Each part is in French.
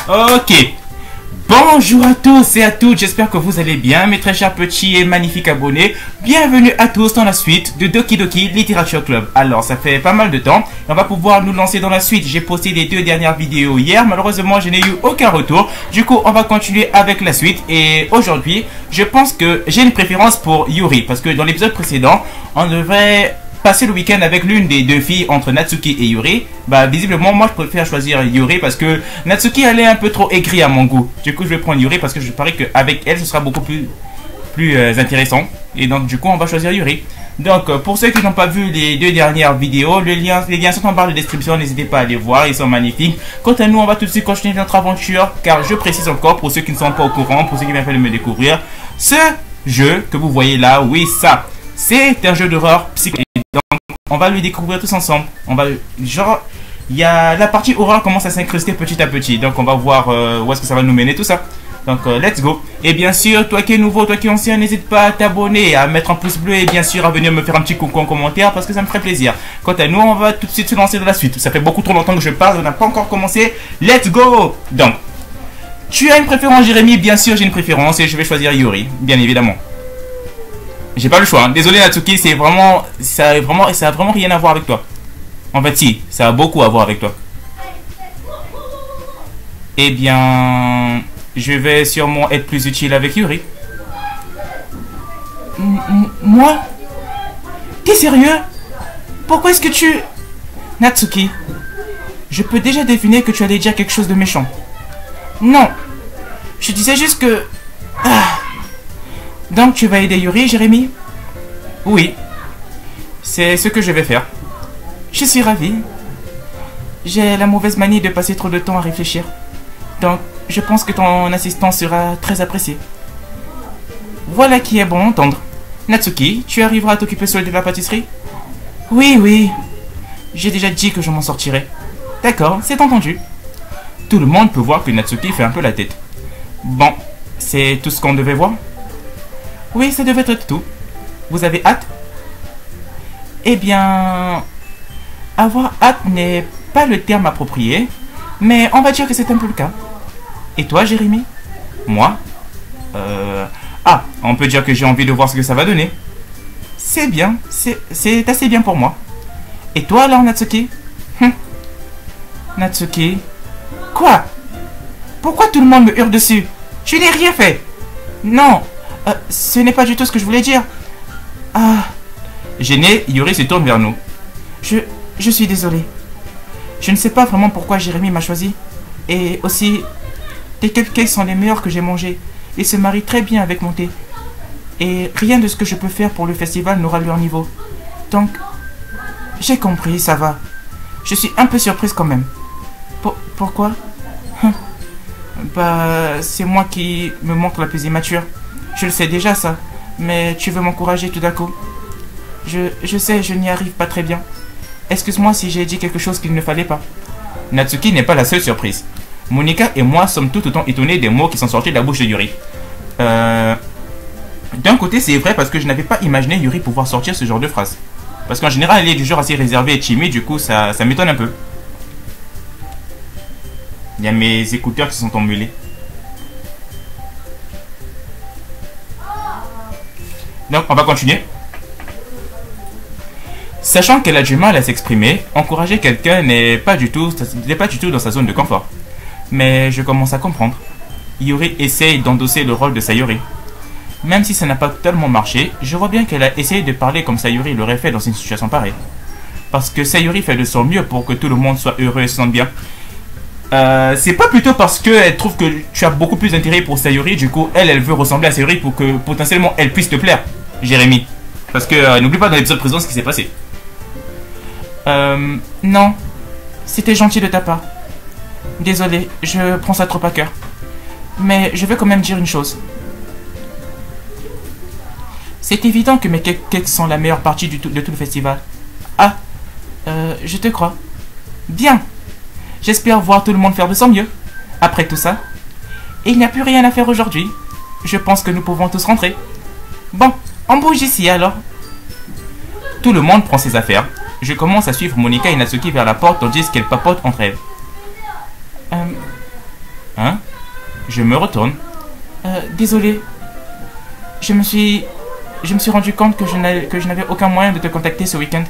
Ok. Bonjour à tous et à toutes, j'espère que vous allez bien, mes très chers petits et magnifiques abonnés. Bienvenue à tous dans la suite de Doki Doki Literature Club. Alors, ça fait pas mal de temps, et on va pouvoir nous lancer dans la suite. J'ai posté les 2 dernières vidéos hier, malheureusement je n'ai eu aucun retour. Du coup, on va continuer avec la suite. Et aujourd'hui, je pense que j'ai une préférence pour Yuri, parce que dans l'épisode précédent, on devrait passer le week-end avec l'une des 2 filles entre Natsuki et Yuri. Bah visiblement moi je préfère choisir Yuri parce que Natsuki elle est un peu trop aigrie à mon goût. Du coup je vais prendre Yuri parce que je parie qu'avec elle ce sera beaucoup plus intéressant. Et donc du coup on va choisir Yuri. Donc pour ceux qui n'ont pas vu les 2 dernières vidéos, les liens sont en barre de description, n'hésitez pas à les voir, ils sont magnifiques. Quant à nous, on va tout de suite continuer notre aventure, car je précise encore pour ceux qui ne sont pas au courant, pour ceux qui viennent de me découvrir, ce jeu que vous voyez là, oui ça, c'est un jeu d'horreur psychologique. Donc, on va le découvrir tous ensemble. On va, genre, il y a la partie horreur commence à s'incruster petit à petit. Donc, on va voir où est-ce que ça va nous mener, tout ça. Donc, let's go. Et bien sûr, toi qui es nouveau, toi qui es ancien, n'hésite pas à t'abonner, à mettre un pouce bleu et bien sûr à venir me faire un petit coucou en commentaire parce que ça me ferait plaisir. Quant à nous, on va tout de suite se lancer dans la suite. Ça fait beaucoup trop longtemps que je parle, on n'a pas encore commencé. Let's go. Donc, tu as une préférence, Jérémy? Bien sûr, j'ai une préférence et je vais choisir Yuri, bien évidemment. J'ai pas le choix, hein. Désolé Natsuki, ça a vraiment rien à voir avec toi. En fait si, ça a beaucoup à voir avec toi. Eh bien, je vais sûrement être plus utile avec Yuri. Moi? T'es sérieux? Pourquoi est-ce que tu... Natsuki, je peux déjà deviner que tu allais dire quelque chose de méchant. Non, je disais juste que... Donc tu vas aider Yuri, Jérémy? Oui, c'est ce que je vais faire. Je suis ravi. J'ai la mauvaise manie de passer trop de temps à réfléchir. Donc je pense que ton assistance sera très appréciée. Voilà qui est bon à entendre. Natsuki, tu arriveras à t'occuper seul de la pâtisserie? Oui. J'ai déjà dit que je m'en sortirai. D'accord, c'est entendu. Tout le monde peut voir que Natsuki fait un peu la tête. Bon, c'est tout ce qu'on devait voir? Oui, ça devait être tout. Vous avez hâte? Eh bien... avoir hâte n'est pas le terme approprié, mais on va dire que c'est un peu le cas. Et toi, Jérémy? Moi? On peut dire que j'ai envie de voir ce que ça va donner. C'est bien, c'est assez bien pour moi. Et toi alors, Natsuki? Natsuki? Quoi? Pourquoi tout le monde me hurle dessus? Je n'ai rien fait. Non. Ce n'est pas du tout ce que je voulais dire. Gêné, Yuri se tourne vers nous. Je suis désolé. Je ne sais pas vraiment pourquoi Jérémy m'a choisi. Et aussi, tes cupcakes sont les meilleurs que j'ai mangés. Ils se marient très bien avec mon thé. Et rien de ce que je peux faire pour le festival n'aura leur niveau. Donc, j'ai compris, ça va. Je suis un peu surprise quand même. Pourquoi? Bah, c'est moi qui me montre la plus immature. Je le sais déjà ça, mais tu veux m'encourager tout d'un coup. Je sais, je n'y arrive pas très bien. Excuse-moi si j'ai dit quelque chose qu'il ne fallait pas. Natsuki n'est pas la seule surprise. Monika et moi sommes tout autant étonnés des mots qui sont sortis de la bouche de Yuri. D'un côté c'est vrai parce que je n'avais pas imaginé Yuri pouvoir sortir ce genre de phrase. Parce qu'en général elle est du genre assez réservée et timide, du coup ça m'étonne un peu. Il y a mes écouteurs qui sont emmêlés. Donc, on va continuer. Sachant qu'elle a du mal à s'exprimer, encourager quelqu'un n'est pas du tout dans sa zone de confort. Mais je commence à comprendre. Yuri essaye d'endosser le rôle de Sayuri. Même si ça n'a pas totalement marché, je vois bien qu'elle a essayé de parler comme Sayuri l'aurait fait dans une situation pareille. Parce que Sayuri fait de son mieux pour que tout le monde soit heureux et se sente bien. C'est pas plutôt parce qu'elle trouve que tu as beaucoup plus d'intérêt pour Sayuri, du coup elle veut ressembler à Sayuri pour que potentiellement elle puisse te plaire, Jérémy. Parce que n'oublie pas dans l'épisode présent ce qui s'est passé. Non, c'était gentil de ta part. Désolé, je prends ça trop à cœur. Mais je veux quand même dire une chose. C'est évident que mes cupcakes sont la meilleure partie de tout le festival. Je te crois. Bien. J'espère voir tout le monde faire de son mieux. Après tout ça, il n'y a plus rien à faire aujourd'hui. Je pense que nous pouvons tous rentrer. Bon, on bouge ici alors. Tout le monde prend ses affaires. Je commence à suivre Monika et Natsuki vers la porte tandis qu'elles papotent entre elles. Je me retourne. Désolé. Je me suis rendu compte que je n'avais aucun moyen de te contacter ce week-end.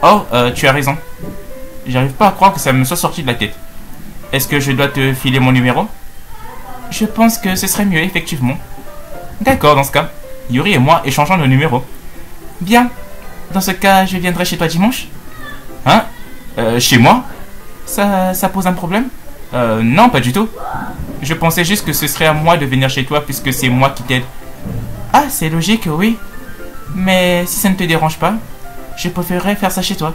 Oh, tu as raison. J'arrive pas à croire que ça me soit sorti de la tête. Est-ce que je dois te filer mon numéro? Je pense que ce serait mieux, effectivement. D'accord, dans ce cas. Yuri et moi échangeons nos numéros. Bien. Dans ce cas, je viendrai chez toi dimanche. Hein? Chez moi? Ça pose un problème? Non, pas du tout. Je pensais juste que ce serait à moi de venir chez toi puisque c'est moi qui t'aide. Ah, c'est logique, oui. Mais si ça ne te dérange pas, je préférerais faire ça chez toi.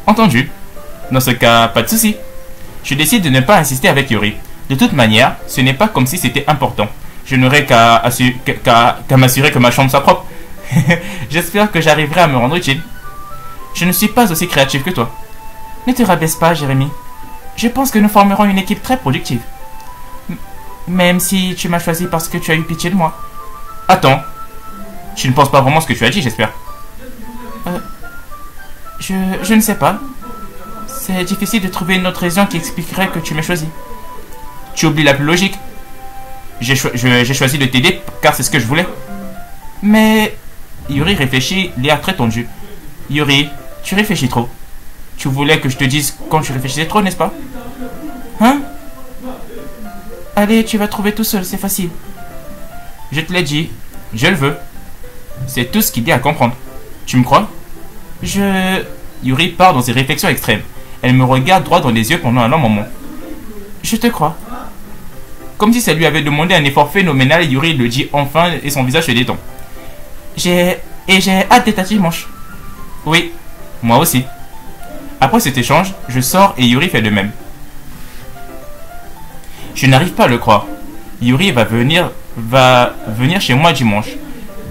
Entendu. Dans ce cas, pas de souci. Je décide de ne pas insister avec Yuri. De toute manière, ce n'est pas comme si c'était important. Je n'aurais qu'à m'assurer que ma chambre soit propre. J'espère que j'arriverai à me rendre utile. Je ne suis pas aussi créatif que toi. Ne te rabaisse pas, Jérémy. Je pense que nous formerons une équipe très productive. Même si tu m'as choisi parce que tu as eu pitié de moi. Attends. Tu ne penses pas vraiment ce que tu as dit, j'espère. Je ne sais pas. C'est difficile de trouver une autre raison qui expliquerait que tu m'as choisi. Tu oublies la plus logique. J'ai choisi de t'aider car c'est ce que je voulais. Mais... Yuri réfléchit, l'air très tendu. Yuri, tu réfléchis trop. Tu voulais que je te dise quand tu réfléchissais trop, n'est-ce pas? Hein? Allez, tu vas trouver tout seul, c'est facile. Je te l'ai dit, je le veux. C'est tout ce qu'il y a à comprendre. Tu me crois? Yuri part dans ses réflexions extrêmes. Elle me regarde droit dans les yeux pendant un long moment. Je te crois. Comme si ça lui avait demandé un effort phénoménal, Yuri le dit enfin et son visage se détend. J'ai hâte d'être à dimanche. Oui, moi aussi. Après cet échange, je sors et Yuri fait de même. Je n'arrive pas à le croire. Yuri va venir chez moi dimanche.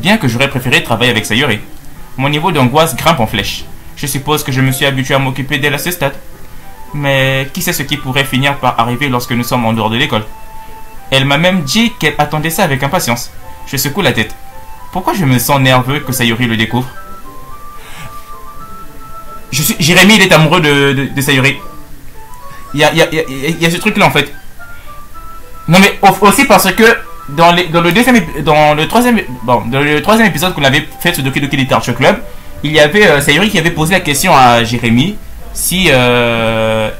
Bien que j'aurais préféré travailler avec Sayuri. Mon niveau d'angoisse grimpe en flèche. Je suppose que je me suis habitué à m'occuper d'elle à ce stade. Mais qui sait ce qui pourrait finir par arriver lorsque nous sommes en dehors de l'école. Elle m'a même dit qu'elle attendait ça avec impatience. Je secoue la tête. Pourquoi je me sens nerveux que Sayuri le découvre? Jérémy, il est amoureux de Sayuri. Il y a ce truc là en fait. Non mais aussi parce que dans le troisième épisode qu'on avait fait sur Doki Doki Literature Club, il y avait Sayuri qui avait posé la question à Jérémy si un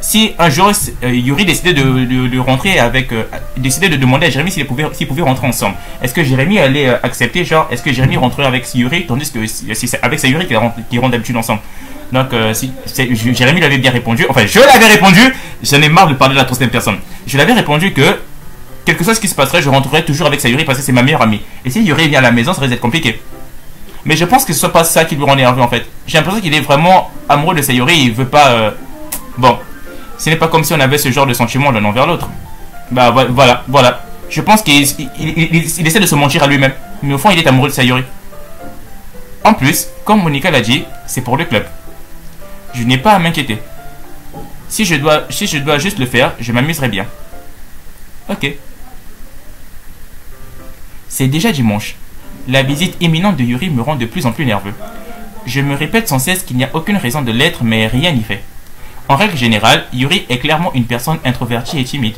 jour Yuri décidait de rentrer avec décidait de demander à Jérémy s'il pouvait rentrer ensemble. Est-ce que Jérémy allait accepter, genre est-ce que Jérémy rentrerait avec Yuri tandis que si c'est avec Sayuri qu'ils rentrent d'habitude ensemble. Donc Jérémy l'avait bien répondu, enfin je l'avais répondu, j'en ai marre de parler de la troisième personne. Je l'avais répondu que quel que soit ce qui se passerait, je rentrerai toujours avec Sayuri parce que c'est ma meilleure amie. Et si Yuri vient à la maison, ça risque d'être compliqué. Mais je pense que ce soit pas ça qui lui rend nerveux en fait. J'ai l'impression qu'il est vraiment amoureux de Sayuri, il veut pas... Bon, ce n'est pas comme si on avait ce genre de sentiment l'un envers l'autre. Bah voilà. Je pense qu'il essaie de se mentir à lui-même. Mais au fond, il est amoureux de Sayuri. En plus, comme Monica l'a dit, c'est pour le club. Je n'ai pas à m'inquiéter. Si je dois juste le faire, je m'amuserai bien. Ok. C'est déjà dimanche. La visite imminente de Yuri me rend de plus en plus nerveux. Je me répète sans cesse qu'il n'y a aucune raison de l'être, mais rien n'y fait. En règle générale, Yuri est clairement une personne introvertie et timide.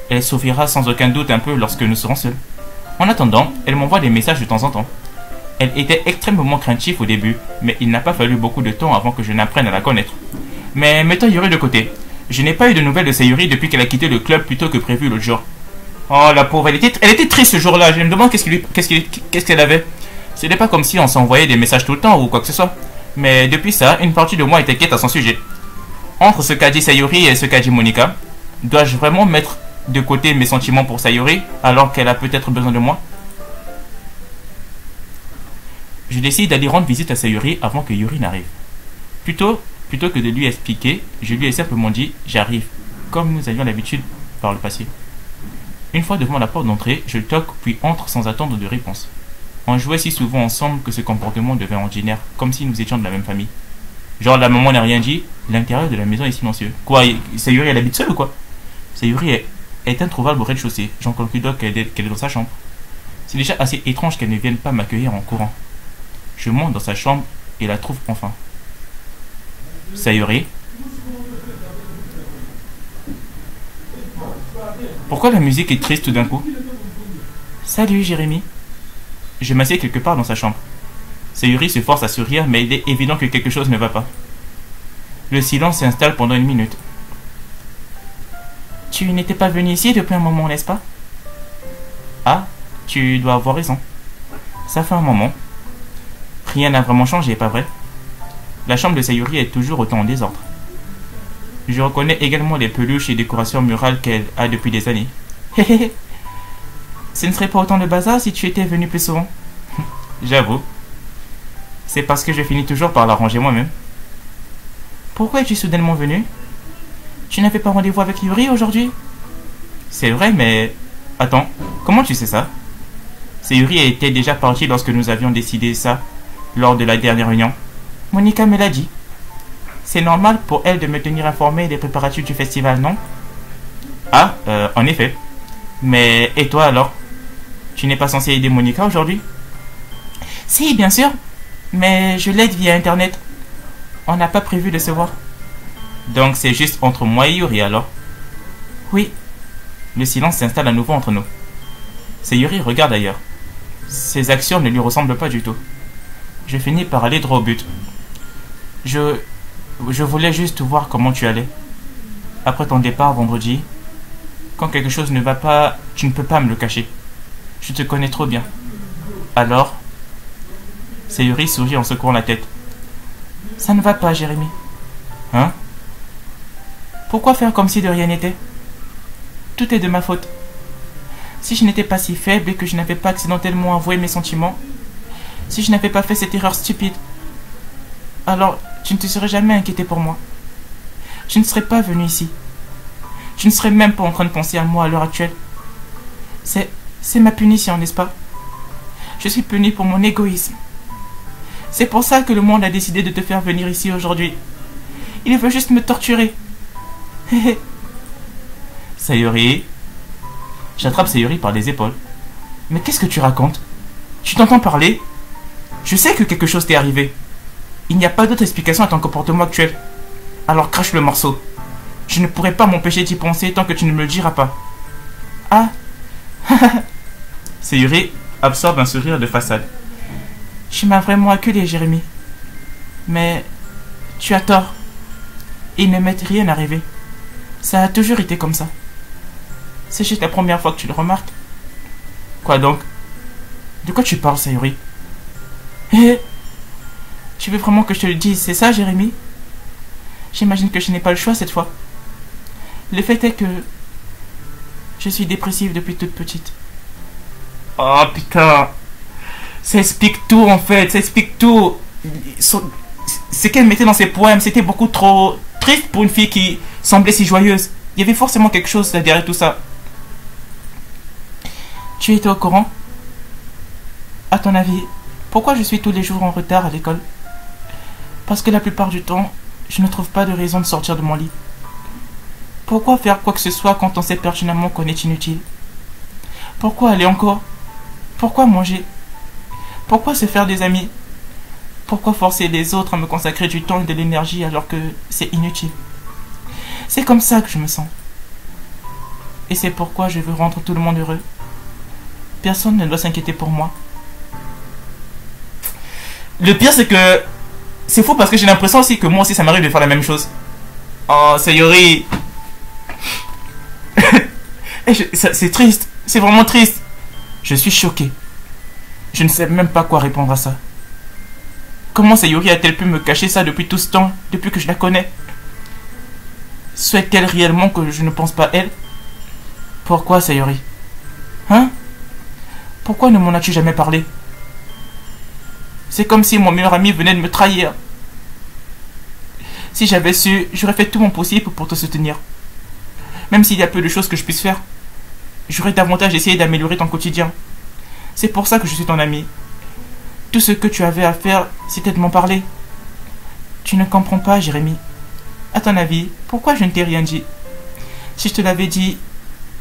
Elle souffrira sans aucun doute un peu lorsque nous serons seuls. En attendant, elle m'envoie des messages de temps en temps. Elle était extrêmement craintive au début, mais il n'a pas fallu beaucoup de temps avant que je n'apprenne à la connaître. Mais mettons Yuri de côté. Je n'ai pas eu de nouvelles de Sayuri depuis qu'elle a quitté le club plus tôt que prévu l'autre jour. Oh la pauvre, elle était triste ce jour-là. Je me demande qu'est-ce qu'elle avait. Ce n'est pas comme si on s'envoyait des messages tout le temps ou quoi que ce soit. Mais depuis ça, une partie de moi est inquiète à son sujet. Entre ce qu'a dit Sayuri et ce qu'a dit Monica, dois-je vraiment mettre de côté mes sentiments pour Sayuri alors qu'elle a peut-être besoin de moi? Je décide d'aller rendre visite à Sayuri avant que Yuri n'arrive. Plutôt que de lui expliquer, je lui ai simplement dit « J'arrive », comme nous avions l'habitude par le passé. Une fois devant la porte d'entrée, je toque puis entre sans attendre de réponse. On jouait si souvent ensemble que ce comportement devint ordinaire, comme si nous étions de la même famille. Genre la maman n'a rien dit, l'intérieur de la maison est silencieux. Quoi, Sayuri elle habite seule ou quoi? Sayuri est introuvable au rez-de-chaussée, j'en conclus donc qu'elle est dans sa chambre. C'est déjà assez étrange qu'elle ne vienne pas m'accueillir en courant. Je monte dans sa chambre et la trouve enfin. Sayuri. Pourquoi la musique est triste tout d'un coup? Salut Jérémy. Je m'assieds quelque part dans sa chambre. Sayuri se force à sourire, mais il est évident que quelque chose ne va pas. Le silence s'installe pendant une minute. Tu n'étais pas venu ici depuis un moment, n'est-ce pas? Ah, tu dois avoir raison. Ça fait un moment. Rien n'a vraiment changé, pas vrai? La chambre de Sayuri est toujours autant en désordre. Je reconnais également les peluches et décorations murales qu'elle a depuis des années. Ce ne serait pas autant de bazar si tu étais venu plus souvent. J'avoue. C'est parce que je finis toujours par l'arranger moi-même. Pourquoi es-tu soudainement venu? Tu n'avais pas rendez-vous avec Yuri aujourd'hui? C'est vrai, mais... Attends, comment tu sais ça? Sayuri était déjà partie lorsque nous avions décidé ça, lors de la dernière réunion. Monica me l'a dit. C'est normal pour elle de me tenir informé des préparatifs du festival, non? Ah, en effet. Mais, et toi alors? Tu n'es pas censé aider Monica aujourd'hui? Si, bien sûr. Mais je l'aide via internet. On n'a pas prévu de se voir. Donc c'est juste entre moi et Yuri alors? Oui. Le silence s'installe à nouveau entre nous. Sayuri regarde ailleurs. Ses actions ne lui ressemblent pas du tout. Je finis par aller droit au but. Je voulais juste voir comment tu allais. Après ton départ vendredi, quand quelque chose ne va pas, tu ne peux pas me le cacher. Je te connais trop bien. Alors? Sayuri sourit en secouant la tête. Ça ne va pas, Jérémy. Hein? Pourquoi faire comme si de rien n'était? Tout est de ma faute. Si je n'étais pas si faible et que je n'avais pas accidentellement avoué mes sentiments, si je n'avais pas fait cette erreur stupide, alors tu ne te serais jamais inquiété pour moi. Je ne serais pas venu ici. Je ne serais même pas en train de penser à moi à l'heure actuelle. C'est ma punition, n'est-ce pas? Je suis puni pour mon égoïsme. C'est pour ça que le monde a décidé de te faire venir ici aujourd'hui. Il veut juste me torturer. Sayuri. J'attrape Sayuri par les épaules. Mais qu'est-ce que tu racontes? Tu t'entends parler? Je sais que quelque chose t'est arrivé. Il n'y a pas d'autre explication à ton comportement actuel. Alors crache le morceau. Je ne pourrai pas m'empêcher d'y penser tant que tu ne me le diras pas. Ah. Sayuri absorbe un sourire de façade. Tu m'as vraiment acculé, Jérémy. Mais tu as tort. Il ne m'est rien arrivé. Ça a toujours été comme ça. C'est juste la première fois que tu le remarques. Quoi donc? De quoi tu parles, Sayuri? Tu veux vraiment que je te le dise, c'est ça, Jérémy? J'imagine que je n'ai pas le choix cette fois. Le fait est que je suis dépressive depuis toute petite. Oh putain. Ça explique tout en fait, ça explique tout. Ce qu'elle mettait dans ses poèmes, c'était beaucoup trop triste pour une fille qui semblait si joyeuse. Il y avait forcément quelque chose derrière tout ça. Tu étais au courant? À ton avis, pourquoi je suis tous les jours en retard à l'école? Parce que la plupart du temps, je ne trouve pas de raison de sortir de mon lit. Pourquoi faire quoi que ce soit quand on sait pertinemment qu'on est inutile? Pourquoi aller en cours? Pourquoi manger? Pourquoi se faire des amis? Pourquoi forcer les autres à me consacrer du temps et de l'énergie alors que c'est inutile? C'est comme ça que je me sens. Et c'est pourquoi je veux rendre tout le monde heureux. Personne ne doit s'inquiéter pour moi. Le pire c'est que... C'est fou parce que j'ai l'impression aussi que moi aussi ça m'arrive de faire la même chose. Oh, Sayuri. C'est triste. C'est vraiment triste. Je suis choqué. Je ne sais même pas quoi répondre à ça. Comment Sayuri a-t-elle pu me cacher ça depuis tout ce temps, depuis que je la connais? Souhaite-t-elle réellement que je ne pense pas à elle? Pourquoi, Sayuri? Hein? Pourquoi ne m'en as-tu jamais parlé? C'est comme si mon meilleur ami venait de me trahir. Si j'avais su, j'aurais fait tout mon possible pour te soutenir. Même s'il y a peu de choses que je puisse faire, j'aurais davantage essayé d'améliorer ton quotidien. C'est pour ça que je suis ton ami. Tout ce que tu avais à faire, c'était de m'en parler. Tu ne comprends pas, Jérémy. À ton avis, pourquoi je ne t'ai rien dit? Si je te l'avais dit,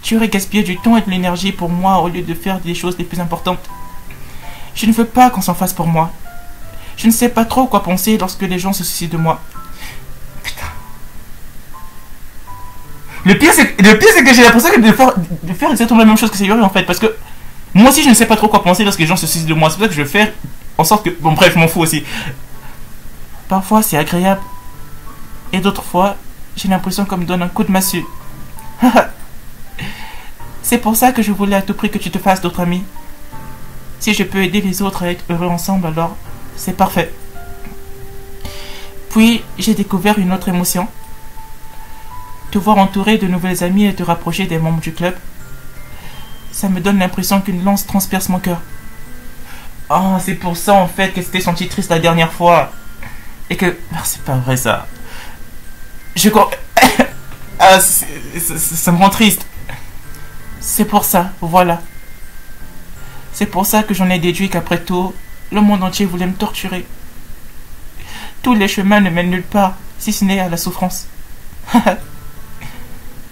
tu aurais gaspillé du temps et de l'énergie pour moi au lieu de faire des choses les plus importantes. Je ne veux pas qu'on s'en fasse pour moi. Je ne sais pas trop quoi penser lorsque les gens se soucient de moi. Putain. Le pire, c'est que j'ai l'impression de faire exactement la même chose que Sayuri en fait. Parce que moi aussi, je ne sais pas trop quoi penser lorsque les gens se soucient de moi. C'est pour ça que je vais faire en sorte que. Bon, bref, je m'en fous aussi. Parfois, c'est agréable. Et d'autres fois, j'ai l'impression qu'on me donne un coup de massue. C'est pour ça que je voulais à tout prix que tu te fasses d'autres amis. Si je peux aider les autres à être heureux ensemble, alors c'est parfait. Puis, j'ai découvert une autre émotion. Te voir entouré de nouvelles amies et te rapprocher des membres du club, ça me donne l'impression qu'une lance transperce mon cœur. Oh, c'est pour ça en fait que c'était senti triste la dernière fois. Et que... c'est pas vrai ça. Je crois... ah, ça me rend triste. C'est pour ça, voilà. C'est pour ça que j'en ai déduit qu'après tout, le monde entier voulait me torturer. Tous les chemins ne mènent nulle part, si ce n'est à la souffrance.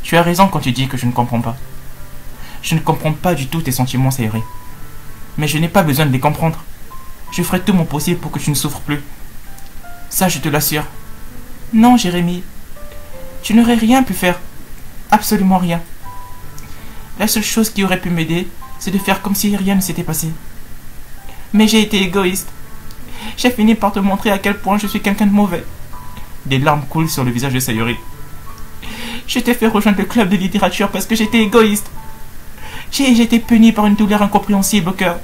Tu as raison quand tu dis que je ne comprends pas. Je ne comprends pas du tout tes sentiments, Sayuri. Mais je n'ai pas besoin de les comprendre. Je ferai tout mon possible pour que tu ne souffres plus. Ça, je te l'assure. Non, Jérémy. Tu n'aurais rien pu faire. Absolument rien. La seule chose qui aurait pu m'aider, c'est de faire comme si rien ne s'était passé. Mais j'ai été égoïste. J'ai fini par te montrer à quel point je suis quelqu'un de mauvais. Des larmes coulent sur le visage de Sayuri. Je t'ai fait rejoindre le club de littérature parce que j'étais égoïste. J'ai été puni par une douleur incompréhensible au cœur.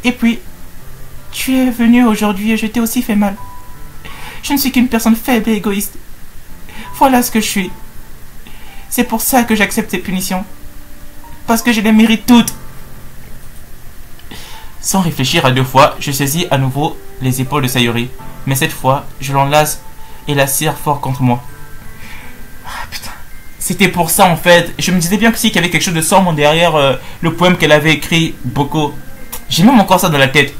Et puis, tu es venu aujourd'hui et je t'ai aussi fait mal. Je ne suis qu'une personne faible et égoïste. Voilà ce que je suis. C'est pour ça que j'accepte ces punitions. Parce que je les mérite toutes. Sans réfléchir à deux fois, je saisis à nouveau les épaules de Sayuri. Mais cette fois, je l'enlace et la serre fort contre moi. Ah putain. C'était pour ça en fait. Je me disais bien que si, qu'il y avait quelque chose de sombre derrière le poème qu'elle avait écrit, Boko. J'ai même encore ça dans la tête.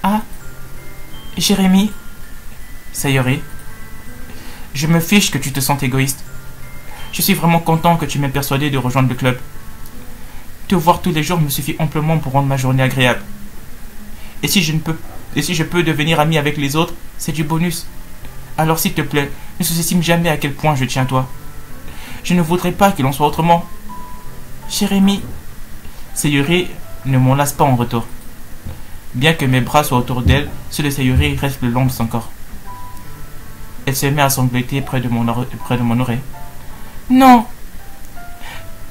Ah, Jérémy, Sayuri, je me fiche que tu te sens égoïste. Je suis vraiment content que tu m'aies persuadé de rejoindre le club. Te voir tous les jours me suffit amplement pour rendre ma journée agréable. Et si je peux devenir ami avec les autres, c'est du bonus. Alors s'il te plaît, ne sous-estime jamais à quel point je tiens à toi. Je ne voudrais pas qu'il en soit autrement. Jérémy, Sayuri ne m'en lasse pas en retour. Bien que mes bras soient autour d'elle, ceux de Sayuri restent le long de son corps. Elle se met à sangloter près de mon oreille. Non,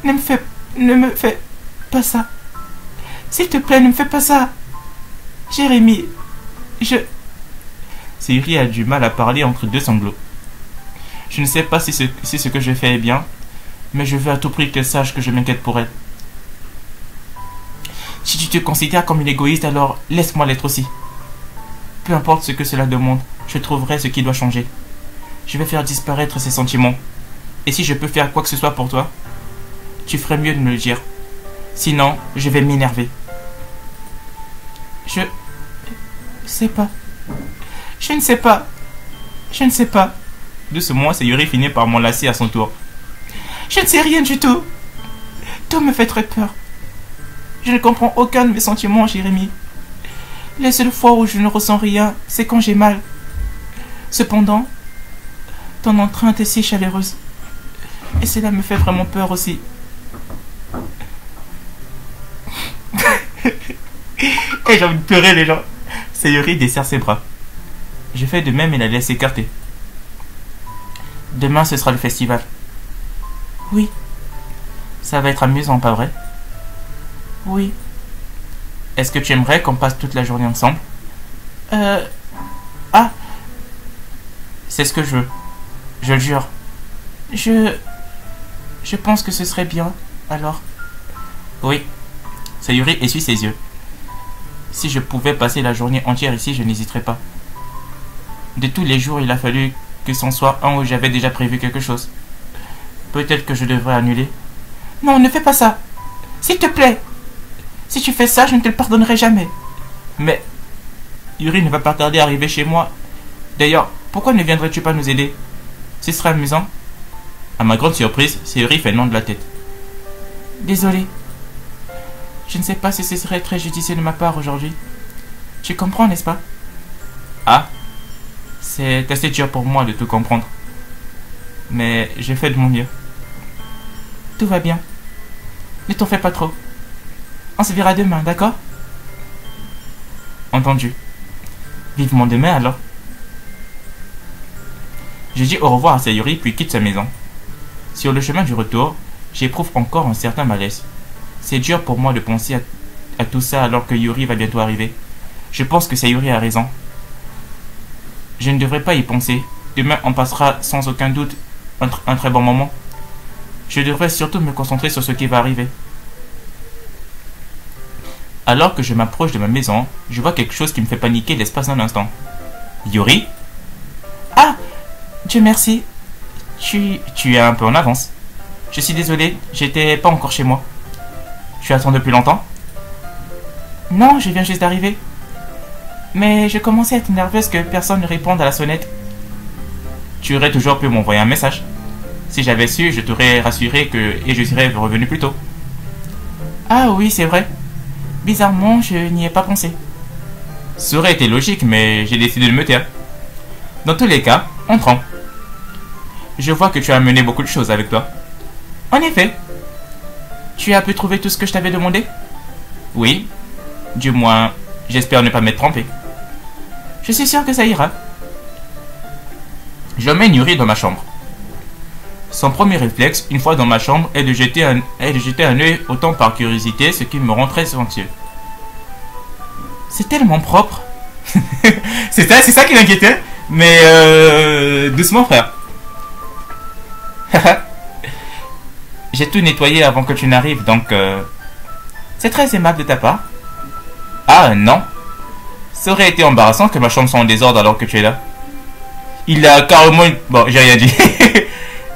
ne me fais pas ça. S'il te plaît, ne me fais pas ça. Jérémy, Sayuri a du mal à parler entre deux sanglots. Je ne sais pas si ce que je fais est bien, mais je veux à tout prix qu'elle sache que je m'inquiète pour elle. Si tu te considères comme une égoïste, alors laisse-moi l'être aussi. Peu importe ce que cela demande, je trouverai ce qui doit changer. Je vais faire disparaître ces sentiments. Et si je peux faire quoi que ce soit pour toi, tu ferais mieux de me le dire. Sinon, je vais m'énerver. Je sais pas. Je ne sais pas. Je ne sais pas. De ce moment, Sayuri finit par m'enlacer à son tour. Je ne sais rien du tout. Tout me fait très peur. Je ne comprends aucun de mes sentiments, Jérémy. Les seules fois où je ne ressens rien, c'est quand j'ai mal. Cependant, ton empreinte est si chaleureuse. Et cela me fait vraiment peur aussi. Et j'ai envie de pleurer, les gens. Sayuri desserre ses bras. Je fais de même et la laisse écarter. Demain, ce sera le festival. Oui. Ça va être amusant, pas vrai? Oui. Est-ce que tu aimerais qu'on passe toute la journée ensemble? Ah. C'est ce que je veux. Je le jure. Je pense que ce serait bien, alors. Oui. Sayuri essuie ses yeux. Si je pouvais passer la journée entière ici, je n'hésiterais pas. De tous les jours, il a fallu que c'en soit un où j'avais déjà prévu quelque chose. Peut-être que je devrais annuler. Non, ne fais pas ça. S'il te plaît. Si tu fais ça, je ne te le pardonnerai jamais. Mais Yuri ne va pas tarder à arriver chez moi. D'ailleurs, pourquoi ne viendrais-tu pas nous aider? Ce serait amusant. À ma grande surprise, Sayuri fait non de la tête. Désolé. Je ne sais pas si ce serait très judicieux de ma part aujourd'hui. Tu comprends, n'est-ce pas? Ah. C'est assez dur pour moi de tout comprendre. Mais j'ai fait de mon mieux. Tout va bien. Ne t'en fais pas trop. On se verra demain, d'accord? Entendu. Vivement demain alors. Je dis au revoir à Sayuri puis quitte sa maison. Sur le chemin du retour, j'éprouve encore un certain malaise. C'est dur pour moi de penser à tout ça alors que Yuri va bientôt arriver. Je pense que Sayuri a raison. Je ne devrais pas y penser. Demain, on passera sans aucun doute un très bon moment. Je devrais surtout me concentrer sur ce qui va arriver. Alors que je m'approche de ma maison, je vois quelque chose qui me fait paniquer l'espace d'un instant. Yuri? Ah! Dieu merci. Tu es un peu en avance. Je suis désolé, j'étais pas encore chez moi. Tu attends depuis longtemps? Non, je viens juste d'arriver. Mais je commençais à être nerveuse que personne ne réponde à la sonnette. Tu aurais toujours pu m'envoyer un message. Si j'avais su, je t'aurais rassuré et je serais revenu plus tôt. Ah oui, c'est vrai. Bizarrement, je n'y ai pas pensé. Ça aurait été logique, mais j'ai décidé de me taire. Dans tous les cas, entrons. Je vois que tu as amené beaucoup de choses avec toi. En effet. Tu as pu trouver tout ce que je t'avais demandé? Oui. Du moins, j'espère ne pas m'être trompé. Je suis sûr que ça ira. J'emmène Yuri dans ma chambre. Son premier réflexe, une fois dans ma chambre, est de jeter un œil autant par curiosité, ce qui me rend très anxieux. C'est tellement propre. c'est ça qui l'inquiétait. Mais doucement, frère. J'ai tout nettoyé avant que tu n'arrives, donc c'est très aimable de ta part. Ah non. Ça aurait été embarrassant que ma chambre soit en désordre alors que tu es là. Il a carrément... Bon, j'ai rien dit.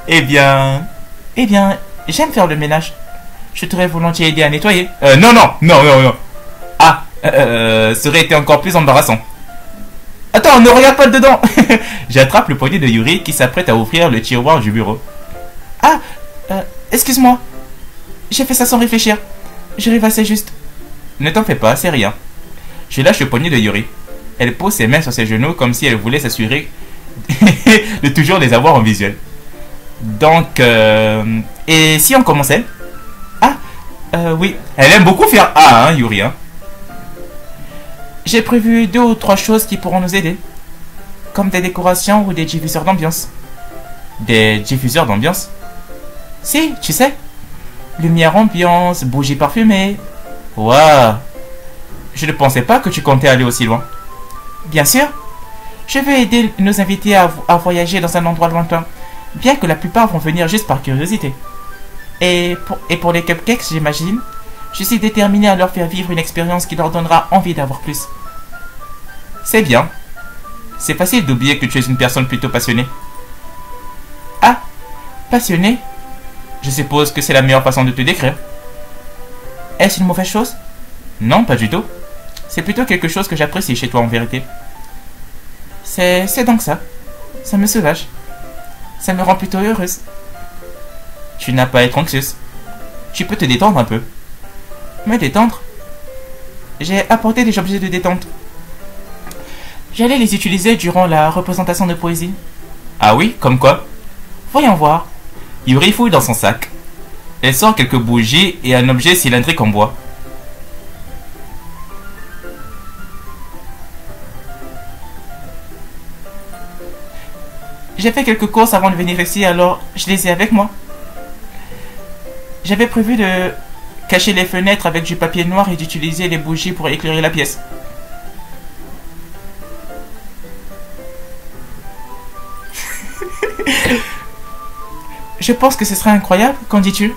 Eh bien, j'aime faire le ménage. Je t'aurais volontiers aidé à nettoyer. Non. Ah, ça aurait été encore plus embarrassant. Attends, ne regarde pas dedans. J'attrape le poignet de Yuri qui s'apprête à ouvrir le tiroir du bureau. Ah, excuse-moi. J'ai fait ça sans réfléchir. Je rêvassais juste. Ne t'en fais pas, c'est rien. Je lâche le poignet de Yuri. Elle pose ses mains sur ses genoux comme si elle voulait s'assurer de toujours les avoir en visuel. Donc, et si on commençait? Ah, oui. Elle aime beaucoup faire ah, hein, Yuri, hein. J'ai prévu 2 ou 3 choses qui pourront nous aider. Comme des décorations ou des diffuseurs d'ambiance. Des diffuseurs d'ambiance? Si, tu sais. Lumière ambiance, bougies parfumées. Waouh. Je ne pensais pas que tu comptais aller aussi loin. Bien sûr. Je veux aider nos invités à voyager dans un endroit lointain. Bien que la plupart vont venir juste par curiosité. Et pour les cupcakes, j'imagine, je suis déterminé à leur faire vivre une expérience qui leur donnera envie d'avoir plus. C'est bien. C'est facile d'oublier que tu es une personne plutôt passionnée. Ah, passionnée? Je suppose que c'est la meilleure façon de te décrire. Est-ce une mauvaise chose? Non, pas du tout. C'est plutôt quelque chose que j'apprécie chez toi en vérité. C'est donc ça. Ça me soulage. Ça me rend plutôt heureuse. Tu n'as pas à être anxieuse. Tu peux te détendre un peu. Me détendre? J'ai apporté des objets de détente. J'allais les utiliser durant la représentation de poésie. Ah oui, comme quoi? Voyons voir. Yuri fouille dans son sac. Elle sort quelques bougies et un objet cylindrique en bois. J'ai fait quelques courses avant de venir ici, alors je les ai avec moi. J'avais prévu de cacher les fenêtres avec du papier noir et d'utiliser les bougies pour éclairer la pièce. Je pense que ce serait incroyable, qu'en dis-tu?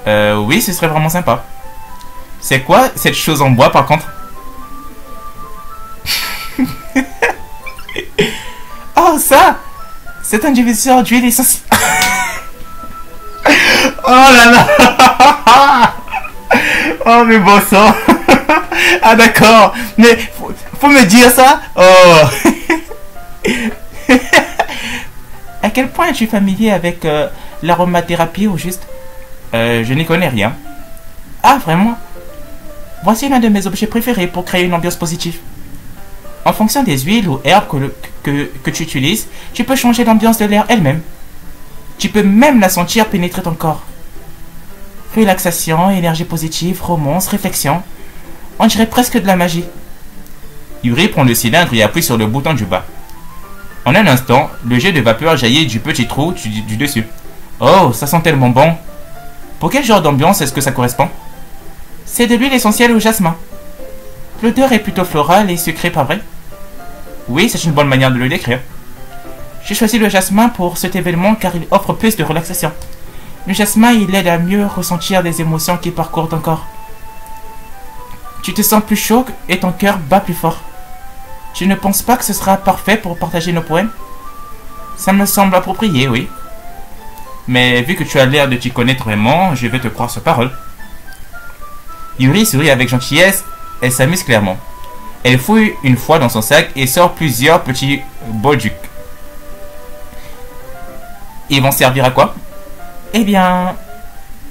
Oui, ce serait vraiment sympa. C'est quoi cette chose en bois par contre? Oh ça! C'est un diffuseur d'huile essentielle. Oh là là. Oh mais bon sang. Ah d'accord. Mais faut me dire ça. Oh. À quel point es-tu familier avec l'aromathérapie au juste? Je n'y connais rien. Ah vraiment? Voici l'un de mes objets préférés pour créer une ambiance positive. En fonction des huiles ou herbes que tu utilises, tu peux changer l'ambiance de l'air elle-même. Tu peux même la sentir pénétrer ton corps. Relaxation, énergie positive, romance, réflexion. On dirait presque de la magie. Yuri prend le cylindre et appuie sur le bouton du bas. En un instant, le jet de vapeur jaillit du petit trou du dessus. Oh, ça sent tellement bon. Pour quel genre d'ambiance est-ce que ça correspond? C'est de l'huile essentielle au jasmin. L'odeur est plutôt florale et sucrée, pas vrai? Oui, c'est une bonne manière de le décrire. J'ai choisi le jasmin pour cet événement car il offre plus de relaxation. Le jasmin, il aide à mieux ressentir des émotions qui parcourent ton corps. Tu te sens plus chaud et ton cœur bat plus fort. Tu ne penses pas que ce sera parfait pour partager nos poèmes? Ça me semble approprié, oui. Mais vu que tu as l'air de t'y connaître vraiment, je vais te croire sur parole. Yuri sourit avec gentillesse et s'amuse clairement. Elle fouille une fois dans son sac et sort plusieurs petits bolducs. Ils vont servir à quoi? Eh bien,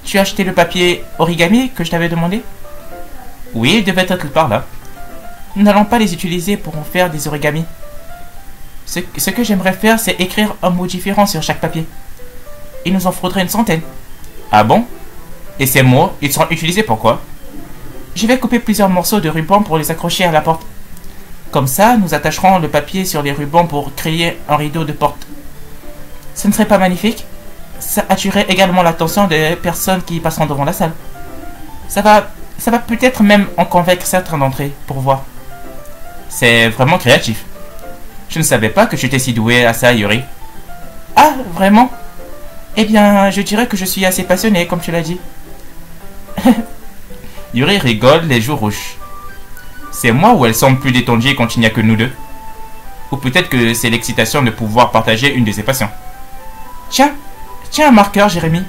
tu as acheté le papier origami que je t'avais demandé? Oui, il devait être par là. Nous n'allons pas les utiliser pour en faire des origamis. Ce que j'aimerais faire, c'est écrire un mot différent sur chaque papier. Il nous en faudrait une centaine. Ah bon? Et ces mots, ils seront utilisés pour quoi? Je vais couper plusieurs morceaux de ruban pour les accrocher à la porte. Comme ça, nous attacherons le papier sur les rubans pour créer un rideau de porte. Ce ne serait pas magnifique? Ça attirerait également l'attention des personnes qui passeront devant la salle. Ça va peut-être même en convaincre certains d'entre eux pour voir. C'est vraiment créatif. Je ne savais pas que tu étais si doué à ça, Yuri. Ah, vraiment? Eh bien, je dirais que je suis assez passionné, comme tu l'as dit. Yuri rigole, les joues rouges. C'est moi ou elle semble plus détendue quand il n'y a que nous deux? Ou peut-être que c'est l'excitation de pouvoir partager une de ses passions. Tiens un marqueur, Jérémy.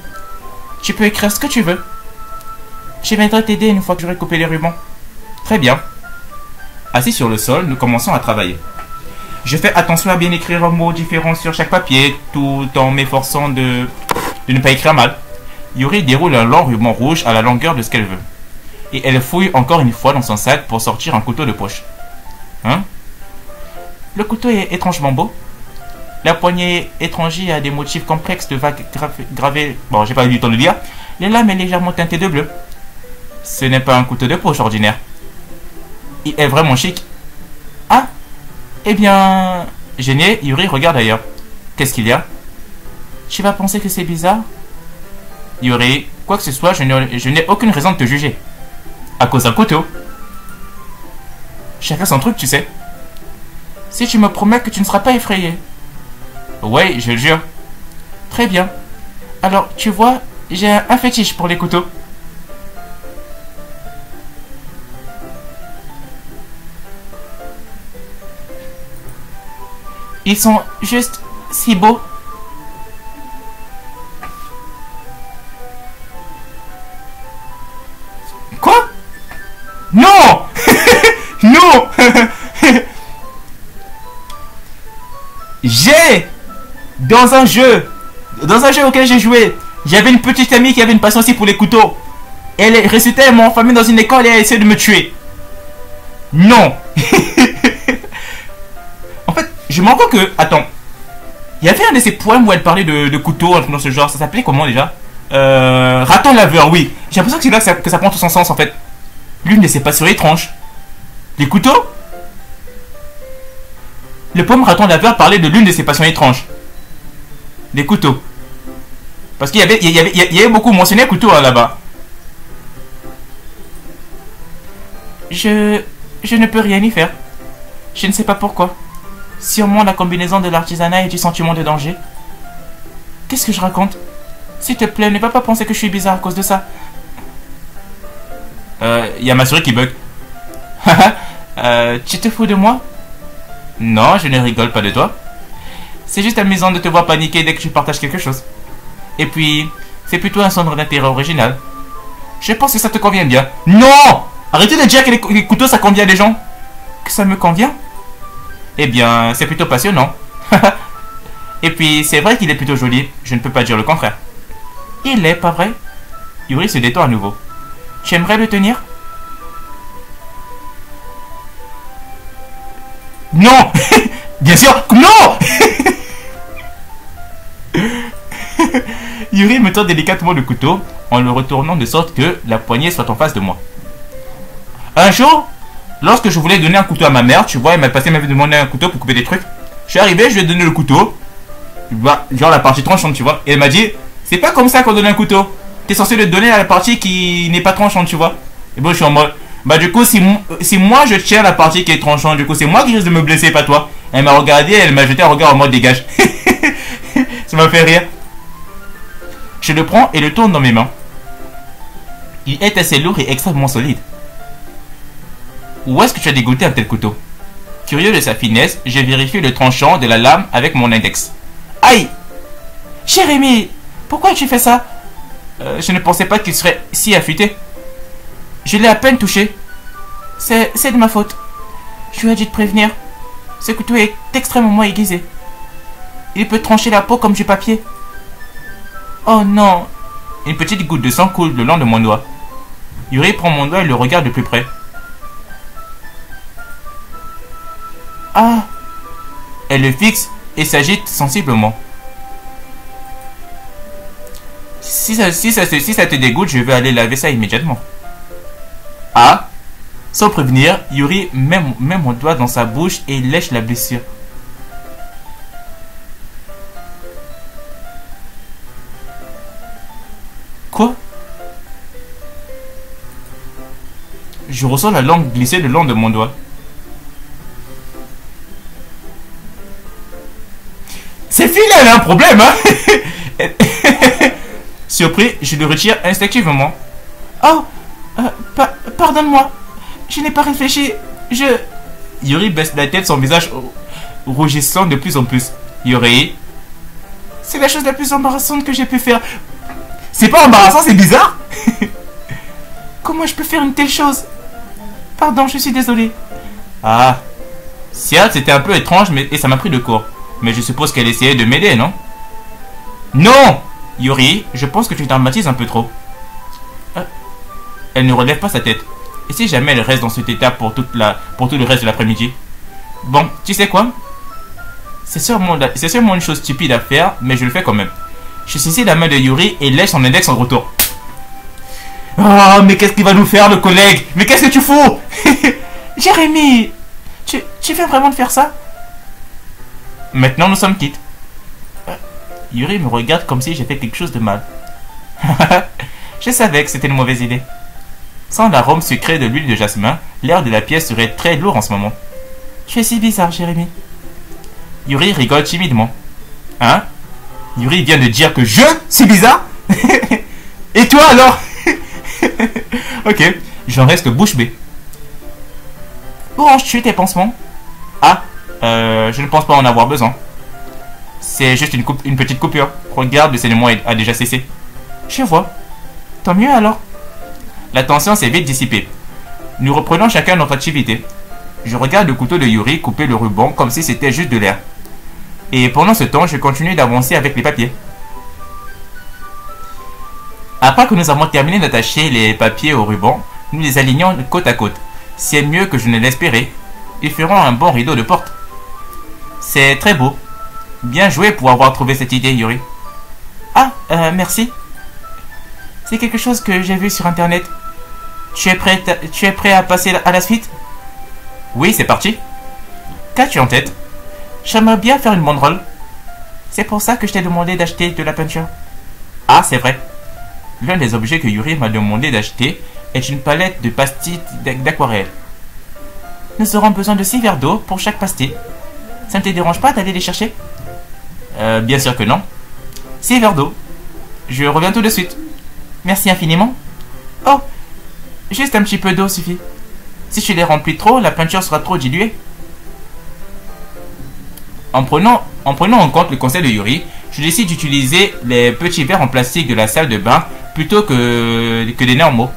Tu peux écrire ce que tu veux. Je viendrai t'aider une fois que j'aurai coupé les rubans. Très bien. Assis sur le sol, nous commençons à travailler. Je fais attention à bien écrire un mot différent sur chaque papier, tout en m'efforçant de ne pas écrire mal. Yuri déroule un long ruban rouge à la longueur de ce qu'elle veut. Et elle fouille encore une fois dans son sac pour sortir un couteau de poche. Hein? Le couteau est étrangement beau. La poignée étrangère a des motifs complexes de vagues gravées. Bon, j'ai pas eu le temps de lire. Les lames est légèrement teintée de bleu. Ce n'est pas un couteau de poche ordinaire. Il est vraiment chic. Ah! Eh bien... Gêné, Yuri regarde ailleurs. Qu'est-ce qu'il y a? Tu vas penser que c'est bizarre? Yuri, quoi que ce soit, je n'ai aucune raison de te juger. À cause d'un couteau. Chacun son truc, tu sais. Si tu me promets que tu ne seras pas effrayé. Ouais, je le jure. Très bien. Alors, tu vois, j'ai un fétiche pour les couteaux. Ils sont juste si beaux. Quoi? Non. Non. J'ai dans un jeu auquel j'ai joué, j'avais une petite amie qui avait une passion aussi pour les couteaux. Elle récitait mon famille dans une école et elle essayait de me tuer. Non. En fait, je me rends compte que... Attends. Il y avait un de ces poèmes où elle parlait de couteaux, dans ce genre. Ça s'appelait comment déjà? Raton laveur, oui. J'ai l'impression que c'est là que ça prend tout son sens en fait. L'une de ces passions étranges. Les couteaux? Le poème Raton laveur parlait de l'une de ses passions étranges. Les couteaux. Parce qu'il y avait beaucoup mentionné couteau hein, là-bas. Je ne peux rien y faire. Je ne sais pas pourquoi. Sûrement la combinaison de l'artisanat et du sentiment de danger. Qu'est-ce que je raconte? S'il te plaît, ne va pas penser que je suis bizarre à cause de ça. Y a ma souris qui bug. Tu te fous de moi? Non, je ne rigole pas de toi. C'est juste amusant de te voir paniquer dès que tu partages quelque chose. Et puis, c'est plutôt un centre d'intérêt original. Je pense que ça te convient bien. Non! Arrêtez de dire que les couteaux ça convient à des gens. Que ça me convient? Eh bien, c'est plutôt passionnant. Et puis, c'est vrai qu'il est plutôt joli. Je ne peux pas dire le contraire. Il est, pas vrai? Yuri se détend à nouveau. Tu aimerais le tenir? Non. Bien sûr, non. Yuri me tend délicatement le couteau en le retournant de sorte que la poignée soit en face de moi. Un jour, lorsque je voulais donner un couteau à ma mère, tu vois, elle m'avait demandé un couteau pour couper des trucs. Je suis arrivé, je lui ai donné le couteau. Bah, genre la partie tranchante, tu vois. Et elle m'a dit, c'est pas comme ça qu'on donne un couteau. T'es censé le donner à la partie qui n'est pas tranchante, tu vois. Et bon, je suis en mode, bah du coup, si moi je tiens la partie qui est tranchante, du coup, c'est moi qui risque de me blesser, pas toi. Elle m'a regardé, elle m'a jeté un regard en mode dégage. Ça m'a fait rire. Je le prends et le tourne dans mes mains. Il est assez lourd et extrêmement solide. Où est-ce que tu as dégoûté un tel couteau? Curieux de sa finesse, j'ai vérifié le tranchant de la lame avec mon index. Aïe! Jérémy, pourquoi tu fais ça? Je ne pensais pas qu'il serait si affûté. Je l'ai à peine touché. C'est de ma faute. Je lui ai dit de prévenir. Ce couteau est extrêmement aiguisé. Il peut trancher la peau comme du papier. Oh non! Une petite goutte de sang coule le long de mon doigt. Yuri prend mon doigt et le regarde de plus près. Ah! Elle le fixe et s'agite sensiblement. Si ça te dégoûte, je vais aller laver ça immédiatement. Ah! Sans prévenir, Yuri met mon doigt dans sa bouche et lèche la blessure. Quoi? Je ressens la langue glisser le long de mon doigt. Cette fille-là, elle a un problème, hein? Surpris, je le retire instinctivement. Oh, pardonne-moi. Je n'ai pas réfléchi. Yuri baisse la tête, son visage rougissant de plus en plus. Yuri, c'est la chose la plus embarrassante que j'ai pu faire. C'est pas embarrassant, c'est bizarre. Comment je peux faire une telle chose? Pardon, je suis désolé. Ah, certes, c'était un peu étrange, et ça m'a pris de court. Mais je suppose qu'elle essayait de m'aider, non? Non! Yuri, je pense que tu dramatises un peu trop. Elle ne relève pas sa tête. Et si jamais elle reste dans cet état pour tout le reste de l'après-midi? Bon, tu sais quoi? C'est sûrement une chose stupide à faire, mais je le fais quand même. Je saisis la main de Yuri et lèche son index en retour. Oh, mais qu'est-ce qu'il va nous faire, le collègue? Mais qu'est-ce que tu fous? Jérémy, tu viens vraiment de faire ça? Maintenant, nous sommes quittes. Yuri me regarde comme si j'ai fait quelque chose de mal. Je savais que c'était une mauvaise idée. Sans l'arôme sucré de l'huile de jasmin, l'air de la pièce serait très lourd en ce moment. Tu es si bizarre, Jérémy. Yuri rigole timidement. Hein? Yuri vient de dire que je suis bizarre? Et toi alors? Ok, j'en reste bouche bée. Où ranges-tu tes pansements? Ah, je ne pense pas en avoir besoin. C'est juste une petite coupure. Regarde, le saignement a déjà cessé. Je vois. Tant mieux alors. La tension s'est vite dissipée. Nous reprenons chacun notre activité. Je regarde le couteau de Yuri couper le ruban comme si c'était juste de l'air. Et pendant ce temps, je continue d'avancer avec les papiers. Après que nous avons terminé d'attacher les papiers au ruban, nous les alignons côte à côte. C'est mieux que je ne l'espérais. Ils feront un bon rideau de porte. C'est très beau. Bien joué pour avoir trouvé cette idée, Yuri. Ah, merci. C'est quelque chose que j'ai vu sur internet. Tu es prêt à passer à la suite? Oui, c'est parti. Qu'as-tu en tête? J'aimerais bien faire une banderole. C'est pour ça que je t'ai demandé d'acheter de la peinture. Ah, c'est vrai. L'un des objets que Yuri m'a demandé d'acheter est une palette de pastilles d'aquarelle. Nous aurons besoin de 6 verres d'eau pour chaque pastille. Ça ne te dérange pas d'aller les chercher? Bien sûr que non. 6 verres d'eau. Je reviens tout de suite. Merci infiniment. Oh, juste un petit peu d'eau suffit. Si tu les remplis trop, la peinture sera trop diluée. En prenant en compte le conseil de Yuri, je décide d'utiliser les petits verres en plastique de la salle de bain plutôt que des normaux.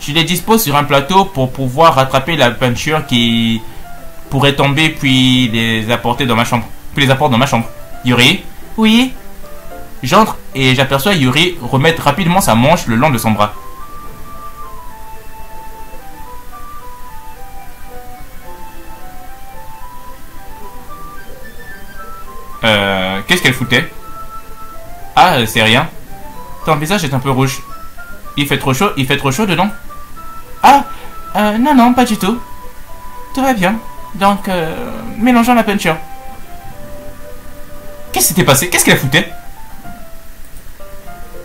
Je les dispose sur un plateau pour pouvoir rattraper la peinture qui pourrait tomber puis les apporter dans ma chambre. Puis les apporte dans ma chambre. Yuri? Oui? J'entre et j'aperçois Yuri remettre rapidement sa manche le long de son bras. Qu'est-ce qu'elle foutait? Ah, c'est rien. Ton visage est un peu rouge. Il fait trop chaud dedans. Ah, non, non, pas du tout. Tout va bien. Donc, mélangeons la peinture. Qu'est-ce qui s'était passé? Qu'est-ce qu'elle foutait?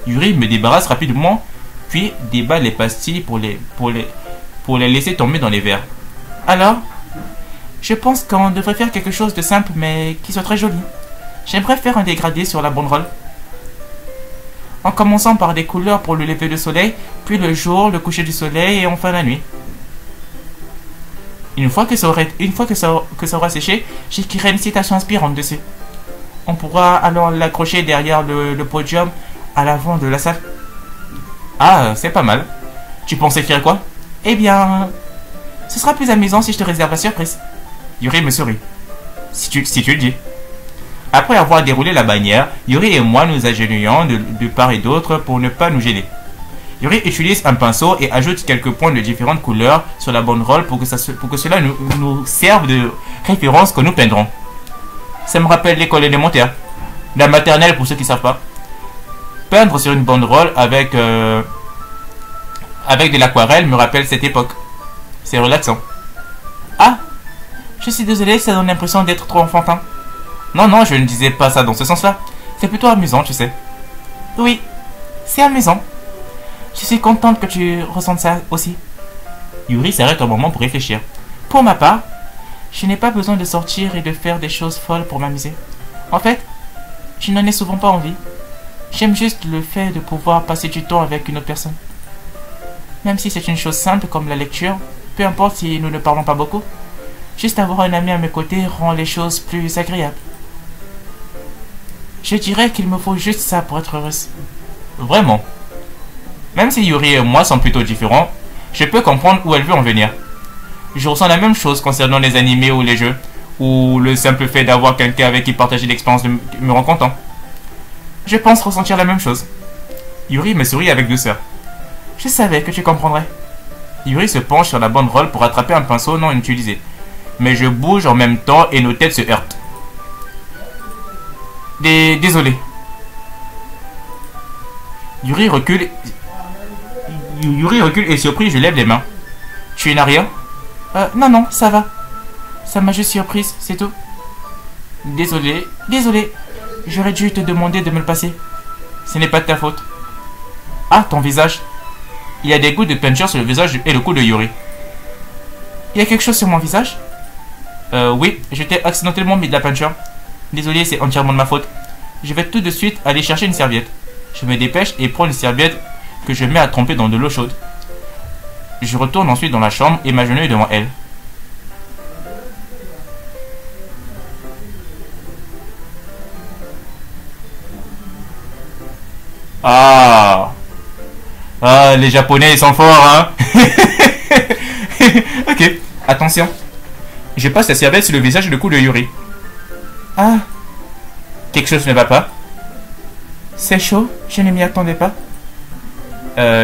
Yuri me débarrasse rapidement, puis déballe les pastilles pour les laisser tomber dans les verres. Alors, je pense qu'on devrait faire quelque chose de simple, mais qui soit très joli. J'aimerais faire un dégradé sur la banderole. En commençant par des couleurs pour le lever du soleil, puis le jour, le coucher du soleil et enfin la nuit. Une fois que ça aura séché, j'écrirai une citation inspirante dessus. On pourra alors l'accrocher derrière le podium à l'avant de la salle. Ah, c'est pas mal. Tu penses écrire quoi? Eh bien, ce sera plus amusant si je te réserve la surprise. Yuri me sourit. Si tu le dis. Après avoir déroulé la bannière, Yuri et moi nous agenouillons de part et d'autre pour ne pas nous gêner. Yuri utilise un pinceau et ajoute quelques points de différentes couleurs sur la banderole pour que cela nous serve de référence quand nous peindrons. Ça me rappelle l'école élémentaire. La maternelle pour ceux qui ne savent pas. Peindre sur une banderole avec de l'aquarelle me rappelle cette époque. C'est relaxant. Ah, je suis désolé, ça donne l'impression d'être trop enfantin. Non, non, je ne disais pas ça dans ce sens-là. C'est plutôt amusant, tu sais. Oui, c'est amusant. Je suis contente que tu ressentes ça aussi. Yuri s'arrête un moment pour réfléchir. Pour ma part, je n'ai pas besoin de sortir et de faire des choses folles pour m'amuser. En fait, je n'en ai souvent pas envie. J'aime juste le fait de pouvoir passer du temps avec une autre personne. Même si c'est une chose simple comme la lecture, peu importe si nous ne parlons pas beaucoup, juste avoir un ami à mes côtés rend les choses plus agréables. Je dirais qu'il me faut juste ça pour être heureuse. Vraiment. Même si Yuri et moi sommes plutôt différents, je peux comprendre où elle veut en venir. Je ressens la même chose concernant les animés ou les jeux, ou le simple fait d'avoir quelqu'un avec qui partager l'expérience me rend content. Je pense ressentir la même chose. Yuri me sourit avec douceur. Je savais que tu comprendrais. Yuri se penche sur la banderole pour attraper un pinceau non utilisé. Mais je bouge en même temps et nos têtes se heurtent. Désolé. Yuri recule et surpris, je lève les mains. Tu n'as rien? Non, non, ça va. Ça m'a juste surprise, c'est tout. Désolé. J'aurais dû te demander de me le passer. Ce n'est pas de ta faute. Ah, ton visage. Il y a des gouttes de peinture sur le visage et le cou de Yuri. Il y a quelque chose sur mon visage? Oui, je t'ai accidentellement mis de la peinture. Désolé, c'est entièrement de ma faute. Je vais tout de suite aller chercher une serviette. Je me dépêche et prends une serviette que je mets à tremper dans de l'eau chaude. Je retourne ensuite dans la chambre et m'agenouille devant elle. Ah, les Japonais, ils sont forts, hein. Ok, attention. Je passe la serviette sur le visage et le cou de Yuri. Ah, quelque chose ne va pas. C'est chaud, je ne m'y attendais pas.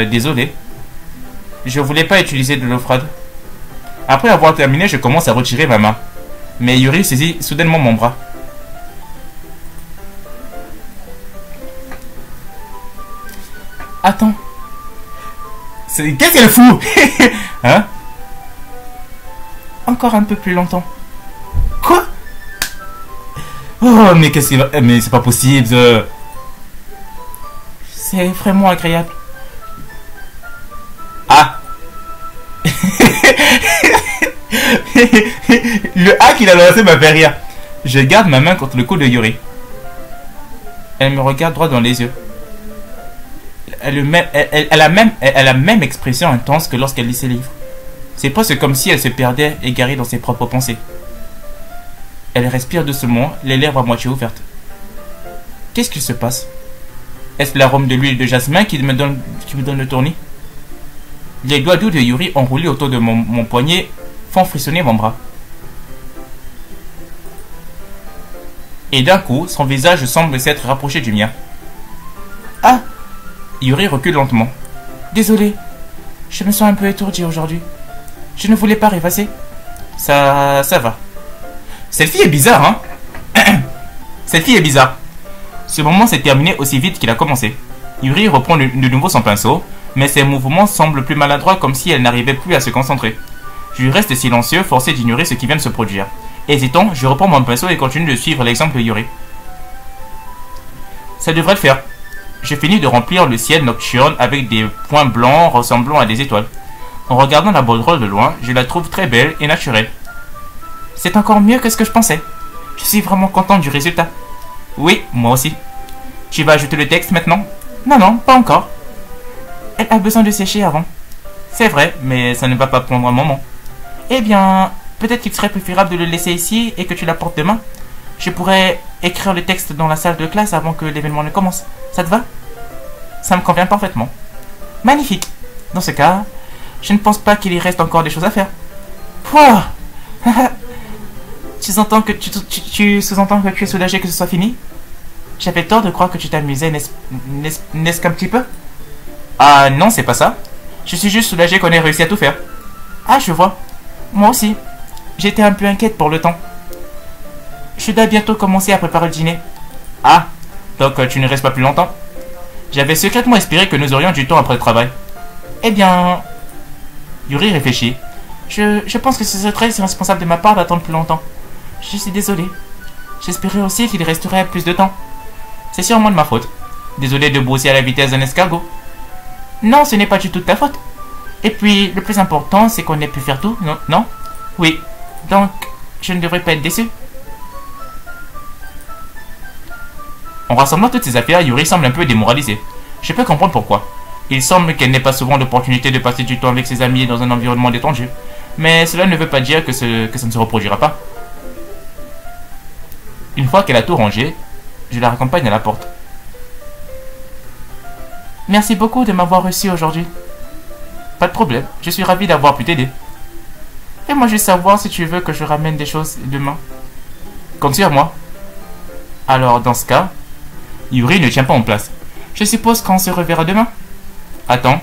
Désolé. Je voulais pas utiliser de l'eau froide. Après avoir terminé, je commence à retirer ma main. Mais Yuri saisit soudainement mon bras. Attends. Qu'est-ce qu'elle fout? Hein? Encore un peu plus longtemps. Quoi? Oh, mais qu'est-ce qu'il va... Mais c'est pas possible. C'est vraiment agréable. Ah. Le A qu'il a lancé m'a fait rire. Je garde ma main contre le cou de Yuri. Elle me regarde droit dans les yeux. Elle a la même expression intense que lorsqu'elle lit ses livres. C'est presque comme si elle se perdait égarée dans ses propres pensées. Elle respire doucement, les lèvres à moitié ouvertes. Qu'est-ce qui se passe? Est-ce l'arôme de l'huile de jasmin qui me donne le tournis? Les doigts doux de Yuri enroulés autour de mon poignet font frissonner mon bras. Et d'un coup, son visage semble s'être rapproché du mien. Ah! Yuri recule lentement. Désolé, je me sens un peu étourdi aujourd'hui. Je ne voulais pas rêvasser. Ça va. Cette fille est bizarre, hein? Cette fille est bizarre. Ce moment s'est terminé aussi vite qu'il a commencé. Yuri reprend de nouveau son pinceau, mais ses mouvements semblent plus maladroits comme si elle n'arrivait plus à se concentrer. Je lui reste silencieux, forcé d'ignorer ce qui vient de se produire. Hésitant, je reprends mon pinceau et continue de suivre l'exemple de Yuri. Ça devrait le faire. Je finis de remplir le ciel nocturne avec des points blancs ressemblant à des étoiles. En regardant la banderole de loin, je la trouve très belle et naturelle. C'est encore mieux que ce que je pensais. Je suis vraiment content du résultat. Oui, moi aussi. Tu vas ajouter le texte maintenant? Non, non, pas encore. Elle a besoin de sécher avant. C'est vrai, mais ça ne va pas prendre un moment. Eh bien, peut-être qu'il serait préférable de le laisser ici et que tu l'apportes demain. Je pourrais écrire le texte dans la salle de classe avant que l'événement ne commence. Ça te va? Ça me convient parfaitement. Magnifique. Dans ce cas, je ne pense pas qu'il y reste encore des choses à faire. Pouah. Tu sous-entends que tu es soulagé que ce soit fini? J'avais tort de croire que tu t'amusais, n'est-ce qu'un petit peu? Ah non, c'est pas ça. Je suis juste soulagé qu'on ait réussi à tout faire. Ah, je vois. Moi aussi. J'étais un peu inquiète pour le temps. Je dois bientôt commencer à préparer le dîner. Ah, donc tu ne restes pas plus longtemps? J'avais secrètement espéré que nous aurions du temps après le travail. Eh bien... Yuri réfléchit. Je pense que ce serait très irresponsable de ma part d'attendre plus longtemps. Je suis désolé. J'espérais aussi qu'il resterait plus de temps. C'est sûrement de ma faute. Désolé de bosser à la vitesse d'un escargot. Non, ce n'est pas du tout de ta faute. Et puis, le plus important, c'est qu'on ait pu faire tout, non? Non? Oui. Donc, je ne devrais pas être déçu. En rassemblant toutes ces affaires, Yuri semble un peu démoralisée. Je peux comprendre pourquoi. Il semble qu'elle n'ait pas souvent l'opportunité de passer du temps avec ses amis dans un environnement détendu. Mais cela ne veut pas dire que ça ne se reproduira pas. Une fois qu'elle a tout rangé, je la raccompagne à la porte. Merci beaucoup de m'avoir reçu aujourd'hui. Pas de problème, je suis ravi d'avoir pu t'aider. Fais-moi juste savoir si tu veux que je ramène des choses demain. Compte sur moi. Alors, dans ce cas, Yuri ne tient pas en place. Je suppose qu'on se reverra demain. Attends,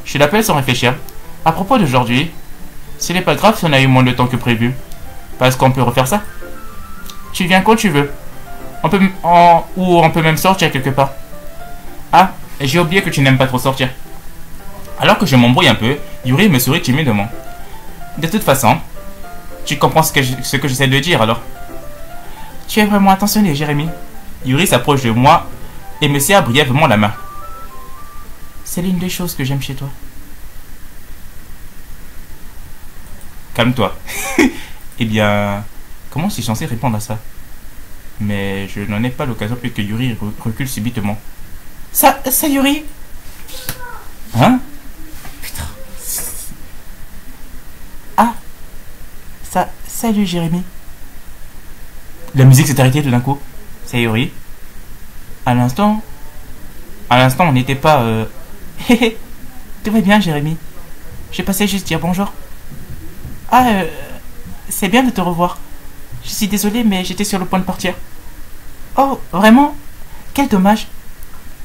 je l'appelle sans réfléchir. À propos d'aujourd'hui, ce n'est pas grave si on a eu moins de temps que prévu. Parce qu'on peut refaire ça. Tu viens quand tu veux. On peut même sortir quelque part. Ah, j'ai oublié que tu n'aimes pas trop sortir. Alors que je m'embrouille un peu, Yuri me sourit timidement. De toute façon, tu comprends ce que j'essaie de dire alors. Tu es vraiment attentionné, Jérémy. Yuri s'approche de moi et me serre brièvement la main. C'est l'une des choses que j'aime chez toi. Calme-toi. Eh bien, comment suis-je censé répondre à ça? Mais je n'en ai pas l'occasion puisque Yuri recule subitement. Ça Yuri? Hein? Putain. Ah. Salut Jérémy. La musique s'est arrêtée tout d'un coup. C'est Yuri. À l'instant, on n'était pas... Tout va bien, Jérémy. Je passais juste dire bonjour. Ah, c'est bien de te revoir. Je suis désolée, mais j'étais sur le point de partir. Oh, vraiment? Quel dommage.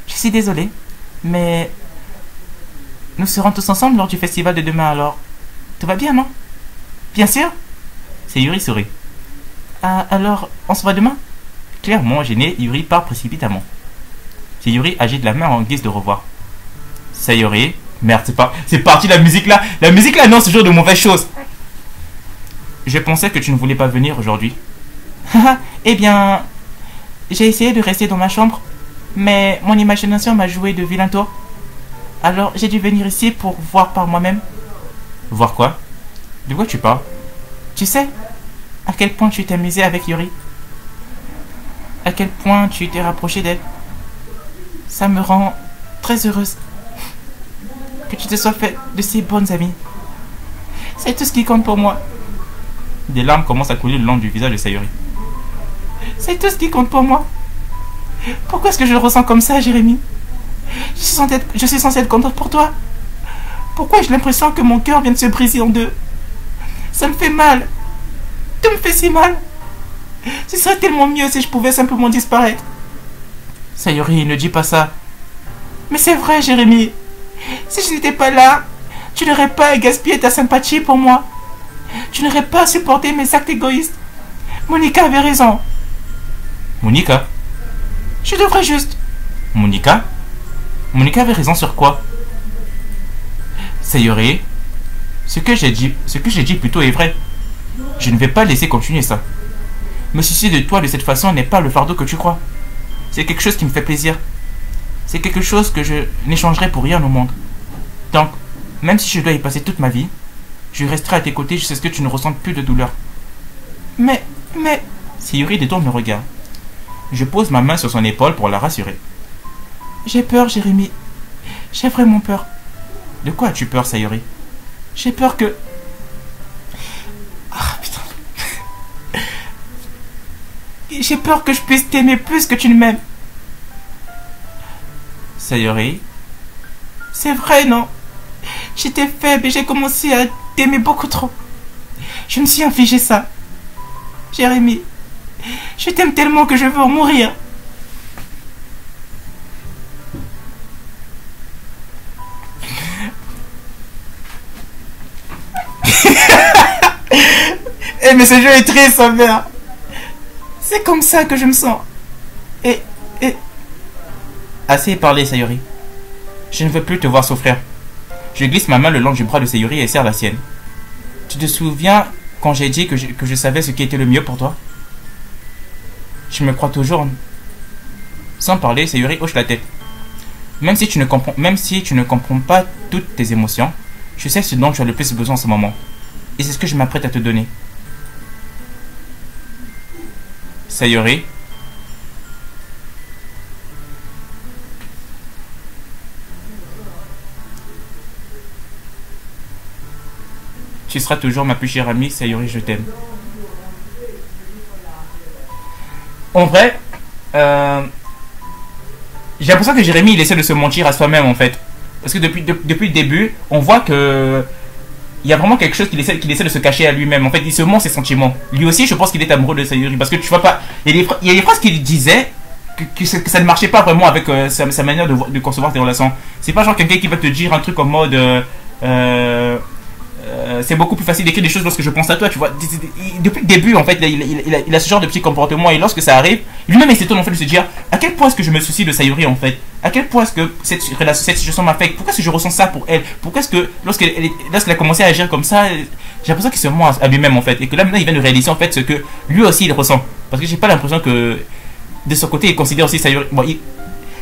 Je suis désolée, mais... Nous serons tous ensemble lors du festival de demain, alors... Tout va bien, non? Bien sûr. C'est Yuri sourit. Ah, alors, on se voit demain? Clairement gêné, Yuri part précipitamment. C'est Yuri agite la main en guise de revoir. C'est Yuri. Merde, c'est parti la musique là. La musique là annonce toujours de mauvaises choses. Je pensais que tu ne voulais pas venir aujourd'hui. Eh bien, j'ai essayé de rester dans ma chambre, mais mon imagination m'a joué de vilains tours. Alors j'ai dû venir ici pour voir par moi-même. Voir quoi? De quoi tu parles? Tu sais à quel point tu t'es amusé avec Yuri? À quel point tu t'es rapproché d'elle? Ça me rend très heureuse que tu te sois fait de si bonnes amies. C'est tout ce qui compte pour moi. Des larmes commencent à couler le long du visage de Sayuri. C'est tout ce qui compte pour moi. Pourquoi est-ce que je le ressens comme ça, Jérémy? Je suis censée être contente pour toi. Pourquoi j'ai l'impression que mon cœur vient de se briser en deux? Ça me fait mal. Tout me fait si mal. Ce serait tellement mieux si je pouvais simplement disparaître. Sayuri, ne dis pas ça. Mais c'est vrai, Jérémy. Si je n'étais pas là, tu n'aurais pas gaspillé ta sympathie pour moi. Tu n'aurais pas supporté mes actes égoïstes. Monica avait raison. Monica? Je devrais juste... Monica? Monica avait raison sur quoi? Sayori, ce que j'ai dit plus tôt est vrai. Je ne vais pas laisser continuer ça. Me soucier de toi de cette façon n'est pas le fardeau que tu crois. C'est quelque chose qui me fait plaisir. C'est quelque chose que je n'échangerai pour rien au monde. Donc, même si je dois y passer toute ma vie, je resterai à tes côtés jusqu'à ce que tu ne ressentes plus de douleur. Mais... Sayori détourne le regard. Je pose ma main sur son épaule pour la rassurer. J'ai peur, Jérémy. J'ai vraiment peur. De quoi as-tu peur, Sayori? J'ai peur que... Ah, putain. J'ai peur que je puisse t'aimer plus que tu ne m'aimes. Sayori, c'est vrai, non? J'étais faible et j'ai commencé à t'aimer beaucoup trop. Je me suis infligé ça. Jérémy, je t'aime tellement que je veux en mourir. Eh mais ce jeu est triste, sa mère. C'est comme ça que je me sens. Et... Assez parlé, Sayori. Je ne veux plus te voir souffrir. Je glisse ma main le long du bras de Sayori et serre la sienne. Tu te souviens quand j'ai dit que je savais ce qui était le mieux pour toi? Je me crois toujours. Sans parler, Sayori hoche la tête. Même si tu ne comprends pas toutes tes émotions, je sais ce dont tu as le plus besoin en ce moment. Et c'est ce que je m'apprête à te donner. Sayori. Tu seras toujours ma plus chère amie, Sayori, je t'aime. En vrai, j'ai l'impression que Jérémy, il essaie de se mentir à soi-même, en fait. Parce que depuis le début, on voit que... Il y a vraiment quelque chose qu'il essaie de se cacher à lui-même. En fait, il se ment ses sentiments. Lui aussi, je pense qu'il est amoureux de Sayori. Parce que tu vois pas... Il y a des phrases qu'il disait que ça ne marchait pas vraiment avec sa manière de concevoir tes relations. C'est pas genre quelqu'un qui va te dire un truc en mode... c'est beaucoup plus facile d'écrire des choses lorsque je pense à toi, tu vois. Depuis le début, en fait, il a ce genre de petits comportements. Et lorsque ça arrive, lui-même, il s'étonne en fait de se dire à quel point est-ce que je me soucie de Sayori, en fait. À quel point est-ce que cette situation m'affecte. Pourquoi est-ce que je ressens ça pour elle. Pourquoi est-ce que lorsqu'elle a commencé à agir comme ça, j'ai l'impression qu'il se ment à lui-même, en fait. Et que là, maintenant, il vient de réaliser, en fait, ce que lui aussi, il ressent. Parce que j'ai pas l'impression que de son côté, il considère aussi Sayori... Bon,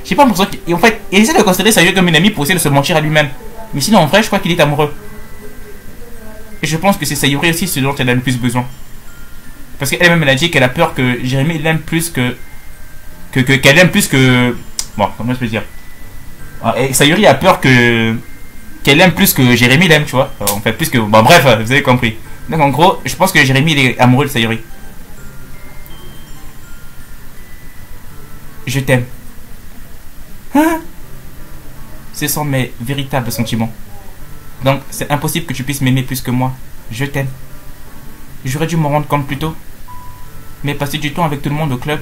j'ai pas l'impression qu'en fait, il essaie de considérer Sayori comme une amie pour essayer de se mentir à lui-même. Mais sinon, en vrai, je crois qu'il est amoureux. Et je pense que c'est Sayori aussi ce dont elle a le plus besoin. Parce qu'elle-même, elle a dit qu'elle a peur que Jérémy l'aime plus que... qu'elle aime plus que... Bon, comment je peux dire? Et Sayori a peur que... qu'elle aime plus que Jérémy l'aime, tu vois. En fait, plus que... Bon, bref, vous avez compris. Donc, en gros, je pense que Jérémy, il est amoureux de Sayori. Je t'aime. Hein? Ce sont mes véritables sentiments. Donc, c'est impossible que tu puisses m'aimer plus que moi. Je t'aime. J'aurais dû m'en rendre compte plus tôt. Mais passer du temps avec tout le monde au club,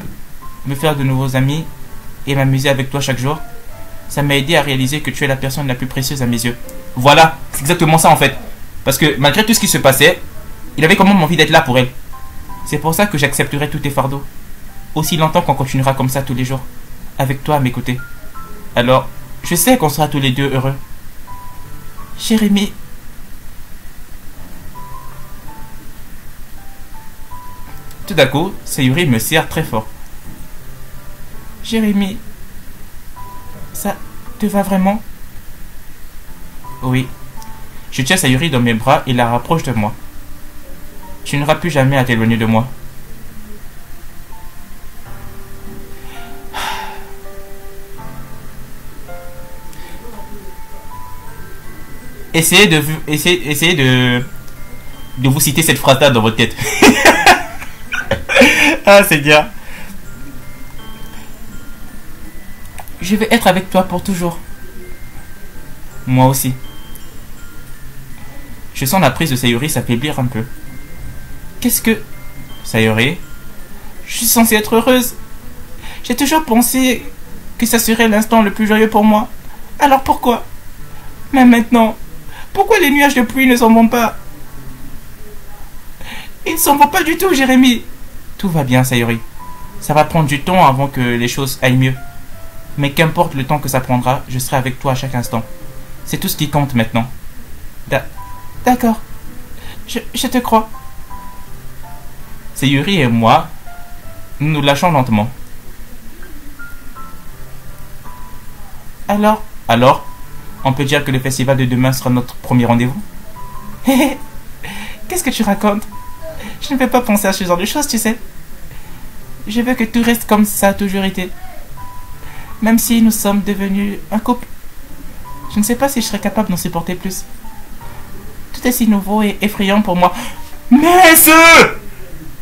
me faire de nouveaux amis et m'amuser avec toi chaque jour, ça m'a aidé à réaliser que tu es la personne la plus précieuse à mes yeux. Voilà, c'est exactement ça en fait. Parce que malgré tout ce qui se passait, il avait quand même envie d'être là pour elle. C'est pour ça que j'accepterai tous tes fardeaux. Aussi longtemps qu'on continuera comme ça tous les jours. Avec toi à mes côtés. Alors, je sais qu'on sera tous les deux heureux. Jérémy. Tout d'un coup, Sayori me serre très fort. Jérémy. Ça te va vraiment? Oui. Je tiens Sayori dans mes bras et la rapproche de moi. Tu n'auras plus jamais à t'éloigner de moi. Essayez de vous citer cette phrase-là dans votre tête. Ah, c'est bien. Je vais être avec toi pour toujours. Moi aussi. Je sens la prise de Sayori s'affaiblir un peu. Qu'est-ce que... Sayori, je suis censée être heureuse. J'ai toujours pensé que ça serait l'instant le plus joyeux pour moi. Alors pourquoi? Mais maintenant... Pourquoi les nuages de pluie ne s'en vont pas? Ils ne s'en vont pas du tout, Jérémy. Tout va bien, Sayori. Ça va prendre du temps avant que les choses aillent mieux. Mais qu'importe le temps que ça prendra, je serai avec toi à chaque instant. C'est tout ce qui compte maintenant. D'accord. Je te crois. Sayuri et moi, nous nous lâchons lentement. Alors, on peut dire que le festival de demain sera notre premier rendez-vous? Qu'est-ce que tu racontes? Je ne peux pas penser à ce genre de choses, tu sais. Je veux que tout reste comme ça a toujours été. Même si nous sommes devenus un couple. Je ne sais pas si je serais capable d'en supporter plus. Tout est si nouveau et effrayant pour moi. Mais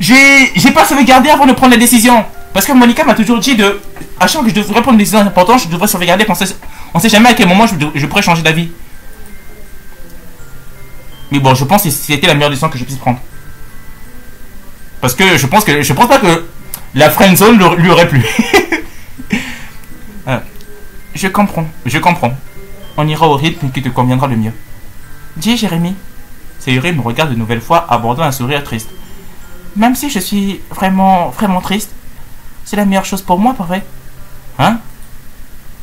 j'ai pas sauvegardé avant de prendre la décision. Parce que Monica m'a toujours dit de... À chaque fois que je devrais prendre une décision importante, je devrais sauvegarder. On sait jamais à quel moment je pourrais changer d'avis. Mais bon, je pense que c'était la meilleure décision que je puisse prendre. Parce que je pense pas que la friendzone lui aurait plu. Je comprends. On ira au rythme qui te conviendra le mieux. Dis, Jérémy. Sayuri me regarde de nouvelle fois, abordant un sourire triste. Même si je suis vraiment triste, c'est la meilleure chose pour moi, pas vrai? Hein?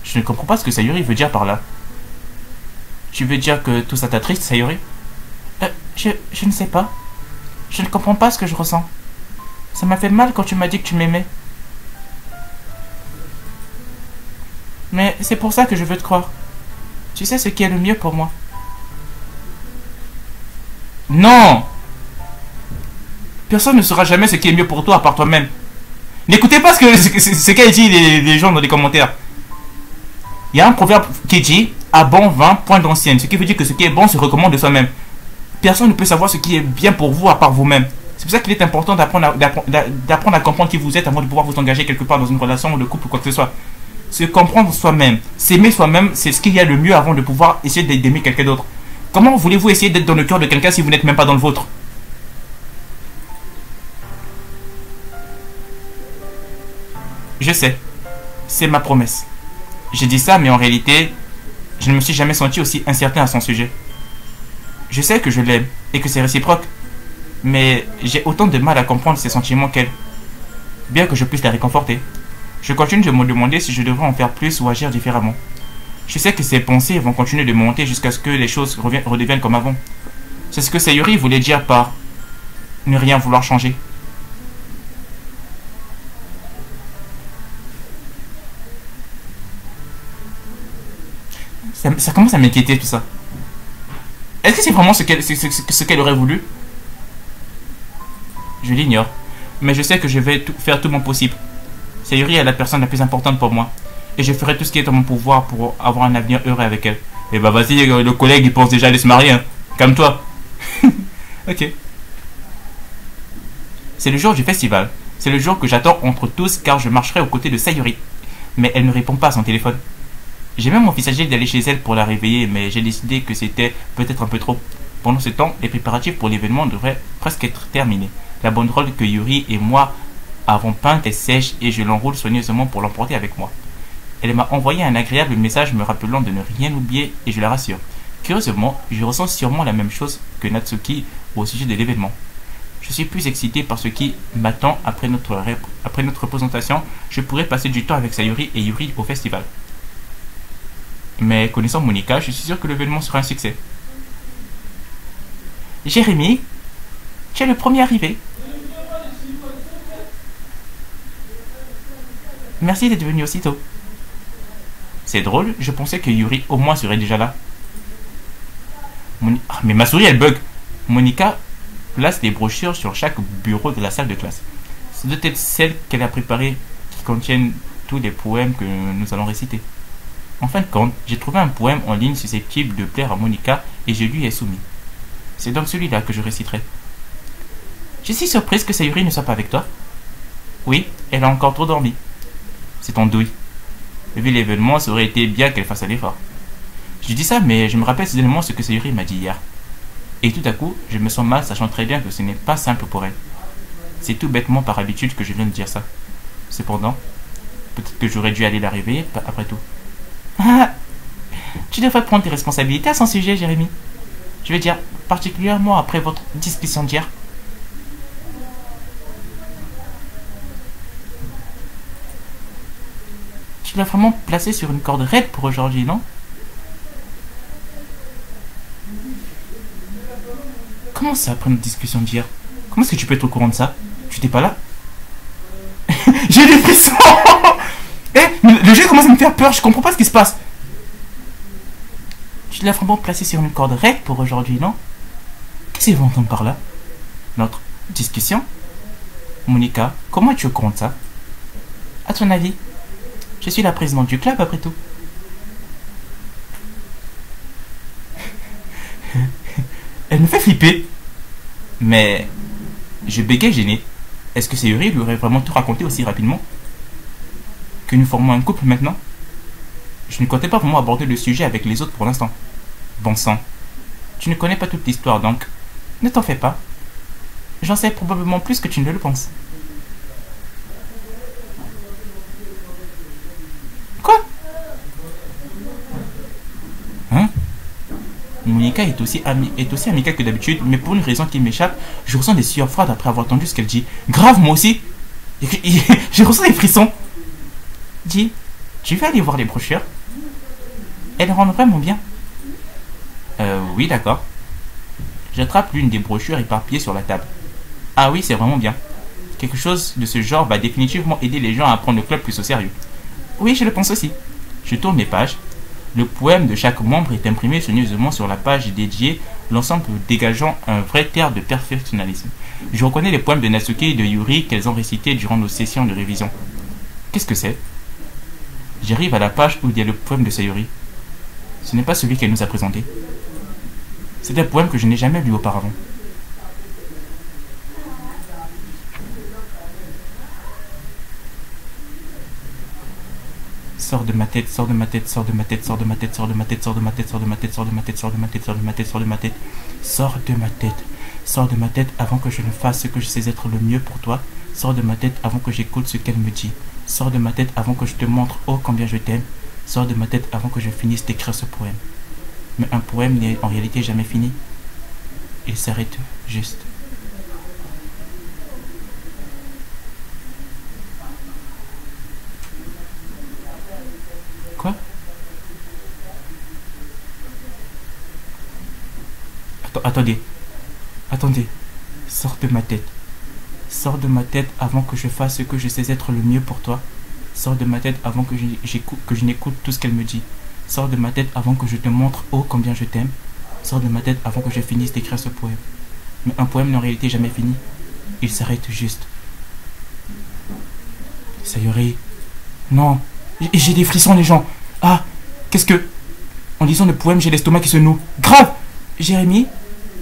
Je ne comprends pas ce que Sayuri veut dire par là. Tu veux dire que tout ça t'attriste, Sayuri? Je ne sais pas. Je ne comprends pas ce que je ressens. Ça m'a fait mal quand tu m'as dit que tu m'aimais. Mais c'est pour ça que je veux te croire. Tu sais ce qui est le mieux pour moi. Non! Personne ne saura jamais ce qui est mieux pour toi à part toi-même. N'écoutez pas ce qu'elle dit les gens dans les commentaires. Il y a un proverbe qui dit « À bon vin, point d'ancienne », ce qui veut dire que ce qui est bon se recommande de soi-même. Personne ne peut savoir ce qui est bien pour vous à part vous-même. C'est pour ça qu'il est important d'apprendre à comprendre qui vous êtes avant de pouvoir vous engager quelque part dans une relation ou de couple ou quoi que ce soit. Se comprendre soi-même, s'aimer soi-même, c'est ce qu'il y a le mieux avant de pouvoir essayer d'aimer quelqu'un d'autre. Comment voulez-vous essayer d'être dans le cœur de quelqu'un si vous n'êtes même pas dans le vôtre? Je sais, c'est ma promesse. J'ai dit ça, mais en réalité, je ne me suis jamais senti aussi incertain à son sujet. Je sais que je l'aime et que c'est réciproque, mais j'ai autant de mal à comprendre ses sentiments qu'elle. Bien que je puisse la réconforter, je continue de me demander si je devrais en faire plus ou agir différemment. Je sais que ses pensées vont continuer de monter jusqu'à ce que les choses redeviennent comme avant. C'est ce que Sayuri voulait dire par ne rien vouloir changer. Ça commence à m'inquiéter tout ça. Est-ce que c'est vraiment ce qu'elle aurait voulu? Je l'ignore. Mais je sais que je vais faire tout mon possible. Sayuri est la personne la plus importante pour moi. Et je ferai tout ce qui est en mon pouvoir pour avoir un avenir heureux avec elle. Et bah vas-y, le collègue il pense déjà aller se marier. Hein. Calme-toi. Ok. C'est le jour du festival. C'est le jour que j'attends entre tous car je marcherai aux côtés de Sayuri. Mais elle ne répond pas à son téléphone. J'ai même envisagé d'aller chez elle pour la réveiller, mais j'ai décidé que c'était peut-être un peu trop. Pendant ce temps, les préparatifs pour l'événement devraient presque être terminés. La banderole que Yuri et moi avons peinte est sèche et je l'enroule soigneusement pour l'emporter avec moi. Elle m'a envoyé un agréable message me rappelant de ne rien oublier et je la rassure. Curieusement, je ressens sûrement la même chose que Natsuki au sujet de l'événement. Je suis plus excité par ce qui m'attend après notre représentation. Je pourrais passer du temps avec Sayuri et Yuri au festival. Mais connaissant Monica, je suis sûr que l'événement sera un succès. Jérémy, tu es le premier arrivé. Merci d'être venu aussitôt. C'est drôle, je pensais que Yuri au moins serait déjà là. Mais ma souris elle bug. Monica place des brochures sur chaque bureau de la salle de classe. Ce doit être celles qu'elle a préparées qui contiennent tous les poèmes que nous allons réciter. En fin de compte, j'ai trouvé un poème en ligne susceptible de plaire à Monica et je lui ai soumis. C'est donc celui-là que je réciterai. Je suis surprise que Sayuri ne soit pas avec toi. Oui, elle a encore trop dormi. C'est ton douille. Vu l'événement, ça aurait été bien qu'elle fasse un effort. Je dis ça, mais je me rappelle soudainement ce que Sayuri m'a dit hier. Et tout à coup, je me sens mal, sachant très bien que ce n'est pas simple pour elle. C'est tout bêtement par habitude que je viens de dire ça. Cependant, peut-être que j'aurais dû aller la réveiller après tout. Ah, tu devrais prendre tes responsabilités à son sujet, Jérémy. Je veux dire, particulièrement après votre discussion d'hier. Tu l'as vraiment placé sur une corde raide pour aujourd'hui, non? Comment ça, après notre discussion d'hier? Comment est-ce que tu peux être au courant de ça? Tu n'étais pas là? J'ai des frissons. Eh, le jeu commence à me faire peur, je comprends pas ce qui se passe. Tu l'as vraiment placé sur une corde raide pour aujourd'hui, non? Qu'est-ce qu'ils vont entendre par là? Notre discussion? Monica, comment es-tu au courant de ça? À ton avis? Je suis la présidente du club après tout. Elle me fait flipper. Mais je bégaye gêné. Est-ce que Sayuri lui aurait vraiment tout raconté aussi rapidement? Que nous formons un couple maintenant? Je ne comptais pas vraiment aborder le sujet avec les autres pour l'instant. Bon sang. Tu ne connais pas toute l'histoire donc ne t'en fais pas. J'en sais probablement plus que tu ne le penses. Quoi? Hein? Monica est aussi amicale que d'habitude, mais pour une raison qui m'échappe, je ressens des sueurs froides après avoir entendu ce qu'elle dit. Grave, moi aussi. Je ressens des frissons. Dis, tu vas aller voir les brochures? Elles rendent vraiment bien. Oui, d'accord. J'attrape l'une des brochures éparpillées sur la table. Ah oui, c'est vraiment bien. Quelque chose de ce genre va définitivement aider les gens à prendre le club plus au sérieux. Oui, je le pense aussi. Je tourne les pages. Le poème de chaque membre est imprimé soigneusement sur la page dédiée, l'ensemble dégageant un vrai air de perfectionnalisme. Je reconnais les poèmes de Natsuki et de Yuri qu'elles ont récités durant nos sessions de révision. Qu'est-ce que c'est? J'arrive à la page où il y a le poème de Sayuri. Ce n'est pas celui qu'elle nous a présenté. C'est un poème que je n'ai jamais lu auparavant. Sors de ma tête, sors de ma tête, sors de ma tête, sors de ma tête, sors de ma tête, sors de ma tête, sors de ma tête, sors de ma tête, sors de ma tête, sors de ma tête, sors de ma tête, sors de ma tête, sors de ma tête avant que je ne fasse ce que je sais être le mieux pour toi. Sors de ma tête avant que j'écoute ce qu'elle me dit. Sors de ma tête avant que je te montre oh combien je t'aime. Sors de ma tête avant que je finisse d'écrire ce poème. Mais un poème n'est en réalité jamais fini. Il s'arrête juste. Quoi? Attendez. Attendez. Sors de ma tête. Sors de ma tête avant que je fasse ce que je sais être le mieux pour toi. Sors de ma tête avant que je n'écoute tout ce qu'elle me dit. Sors de ma tête avant que je te montre oh combien je t'aime. Sors de ma tête avant que je finisse d'écrire ce poème. Mais un poème n'est en réalité jamais fini. Il s'arrête juste. Sayuri. Non. J'ai des frissons les gens. Ah. Qu'est-ce que... En lisant le poème, j'ai l'estomac qui se noue. Grave. Jérémy.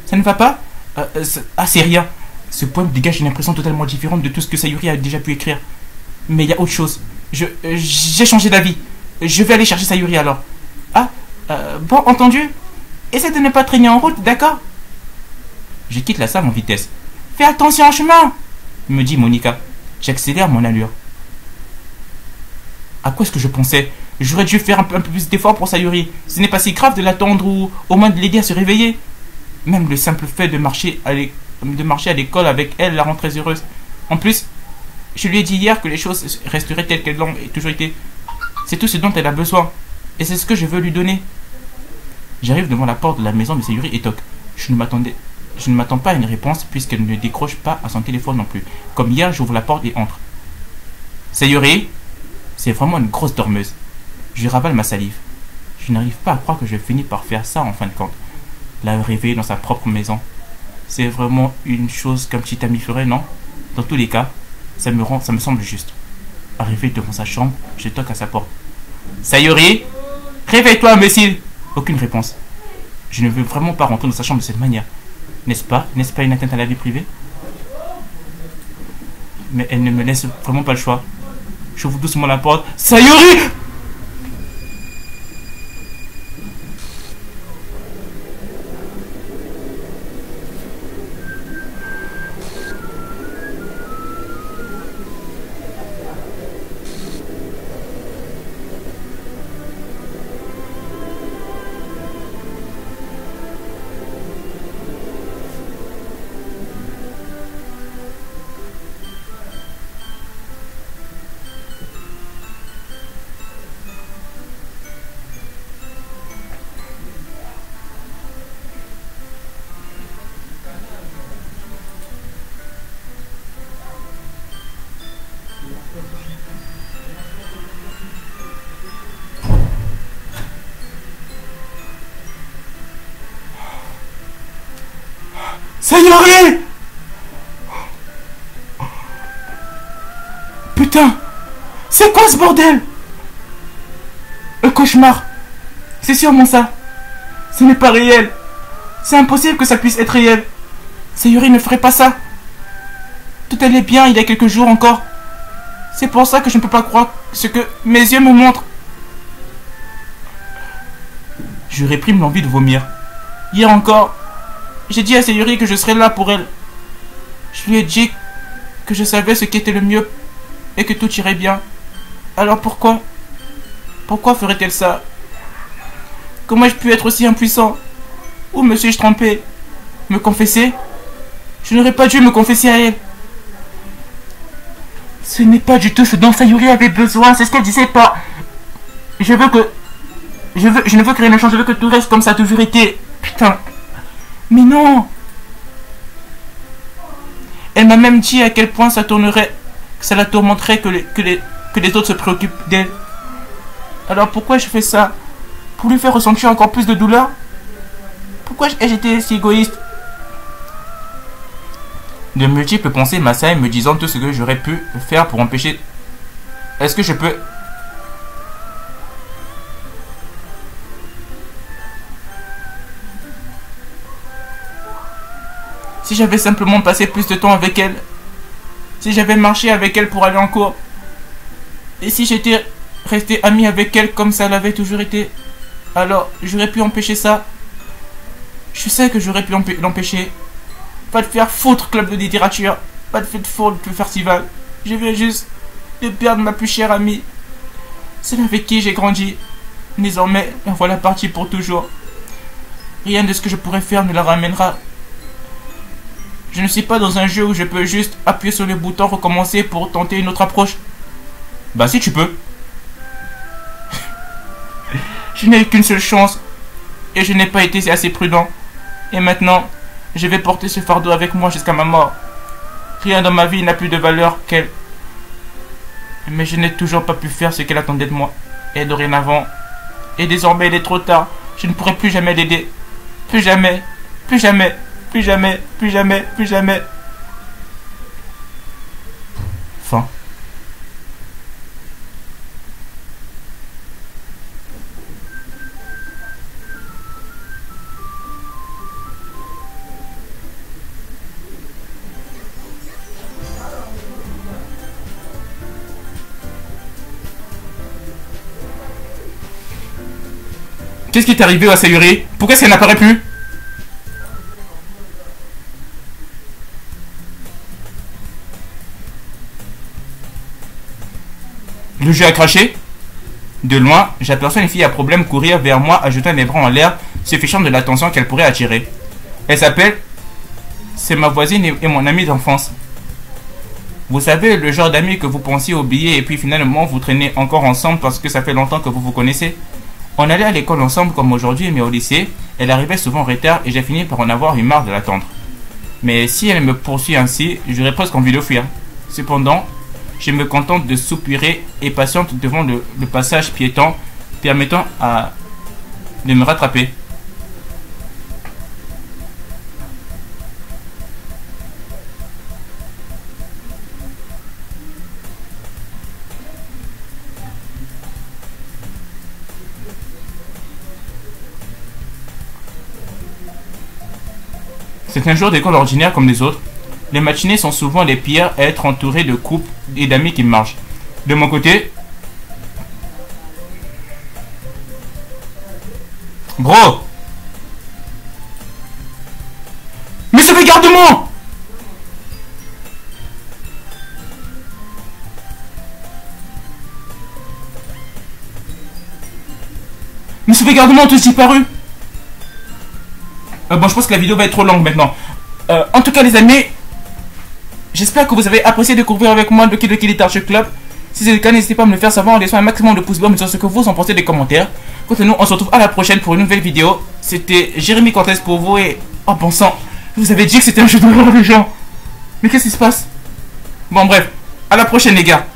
Ça ne va pas? Ah, c'est rien. Ce poème dégage une impression totalement différente de tout ce que Sayuri a déjà pu écrire. Mais il y a autre chose. J'ai changé d'avis. Je vais aller chercher Sayuri alors. Ah, bon, entendu. Essaie de ne pas traîner en route, d'accord? Je quitte la salle en vitesse. Fais attention en chemin, me dit Monica. J'accélère mon allure. À quoi est-ce que je pensais? J'aurais dû faire un peu plus d'efforts pour Sayuri. Ce n'est pas si grave de l'attendre ou au moins de l'aider à se réveiller. Même le simple fait de marcher à l'école avec elle la rend très heureuse. En plus, je lui ai dit hier que les choses resteraient telles qu'elles ont toujours été. C'est tout ce dont elle a besoin. Et c'est ce que je veux lui donner. J'arrive devant la porte de la maison de Sayuri et toque. Je ne m'attends pas à une réponse puisqu'elle ne décroche pas à son téléphone non plus. Comme hier, j'ouvre la porte et entre. Sayuri, c'est vraiment une grosse dormeuse. Je ravale ma salive. Je n'arrive pas à croire que je finis par faire ça en fin de compte. La réveiller dans sa propre maison. C'est vraiment une chose qu'un petit ami ferait, non? Dans tous les cas, ça me semble juste. Arrivé devant sa chambre, je toque à sa porte. Sayuri, réveille-toi, imbécile! Aucune réponse. Je ne veux vraiment pas rentrer dans sa chambre de cette manière. N'est-ce pas? N'est-ce pas une atteinte à la vie privée? Mais elle ne me laisse vraiment pas le choix. J'ouvre doucement la porte. Sayuri! Sayori! Putain! C'est quoi ce bordel? Un cauchemar! C'est sûrement ça! Ce n'est pas réel! C'est impossible que ça puisse être réel! Sayori ne ferait pas ça! Tout allait bien il y a quelques jours encore! C'est pour ça que je ne peux pas croire ce que mes yeux me montrent! Je réprime l'envie de vomir. Hier encore, j'ai dit à Sayori que je serais là pour elle. Je lui ai dit que je savais ce qui était le mieux et que tout irait bien. Alors pourquoi ferait-elle ça? Comment ai-je pu être aussi impuissant? Où me suis-je trompé? Me confesser? Je n'aurais pas dû me confesser à elle. Ce n'est pas du tout ce dont Sayori avait besoin, c'est ce qu'elle disait pas. Je ne veux que rien ne change, je veux que tout reste comme ça a toujours été. Putain. Mais non. Elle m'a même dit à quel point ça la tourmenterait que les autres se préoccupent d'elle. Alors pourquoi je fais ça? Pour lui faire ressentir encore plus de douleur? Pourquoi ai-je été si égoïste? De multiples pensées m'assaillent me disant tout ce que j'aurais pu faire pour empêcher... Est-ce que je peux... Si j'avais simplement passé plus de temps avec elle, si j'avais marché avec elle pour aller en cours, et si j'étais resté ami avec elle comme ça l'avait toujours été, alors j'aurais pu empêcher ça. Je sais que j'aurais pu l'empêcher. Pas de faire foutre, club de littérature, pas de fête folle, le festival. Je viens juste de perdre ma plus chère amie, celle avec qui j'ai grandi. Désormais, la voilà partie pour toujours. Rien de ce que je pourrais faire ne la ramènera. Je ne suis pas dans un jeu où je peux juste appuyer sur le bouton recommencer pour tenter une autre approche. Bah si tu peux. Je n'ai eu qu'une seule chance et je n'ai pas été assez prudent. Et maintenant, je vais porter ce fardeau avec moi jusqu'à ma mort. Rien dans ma vie n'a plus de valeur qu'elle. Mais je n'ai toujours pas pu faire ce qu'elle attendait de moi. Et dorénavant, et désormais il est trop tard, je ne pourrai plus jamais l'aider. Plus jamais, plus jamais. Plus jamais, plus jamais, plus jamais. Fin. Qu'est-ce qui est arrivé à Sayuri? Pourquoi est-ce qu'elle n'apparaît plus? Le jeu a craché. De loin, j'aperçois une fille à problème courir vers moi, ajoutant les bras en l'air, se fichant de l'attention qu'elle pourrait attirer. Elle s'appelle... C'est ma voisine et mon amie d'enfance. Vous savez, le genre d'amis que vous pensiez oublier et puis finalement vous traînez encore ensemble parce que ça fait longtemps que vous vous connaissez. On allait à l'école ensemble comme aujourd'hui, mais au lycée, elle arrivait souvent en retard et j'ai fini par en avoir eu marre de l'attendre. Mais si elle me poursuit ainsi, j'aurais presque envie de fuir. Cependant, je me contente de soupirer et patiente devant le passage piéton permettant de me rattraper. C'est un jour d'école ordinaire comme les autres. Les matinées sont souvent les pires à être entourées de couples et d'amis qui marchent. De mon côté... Bro! Mais ce regarde-moi! Mais ce regarde-moi, on te disparu! Bon, je pense que la vidéo va être trop longue maintenant. En tout cas, les amis, j'espère que vous avez apprécié de découvrir avec moi Doki Doki Literature Club. Si c'est le cas, n'hésitez pas à me le faire savoir en laissant un maximum de pouces bleus, mais sur ce que vous en pensez des commentaires. Quant à nous, on se retrouve à la prochaine pour une nouvelle vidéo. C'était Jérémy Cortez pour vous et en pensant, je vous avais dit que c'était un jeu d'horreur, les gens. Mais qu'est-ce qui se passe? Bon, bref, à la prochaine, les gars.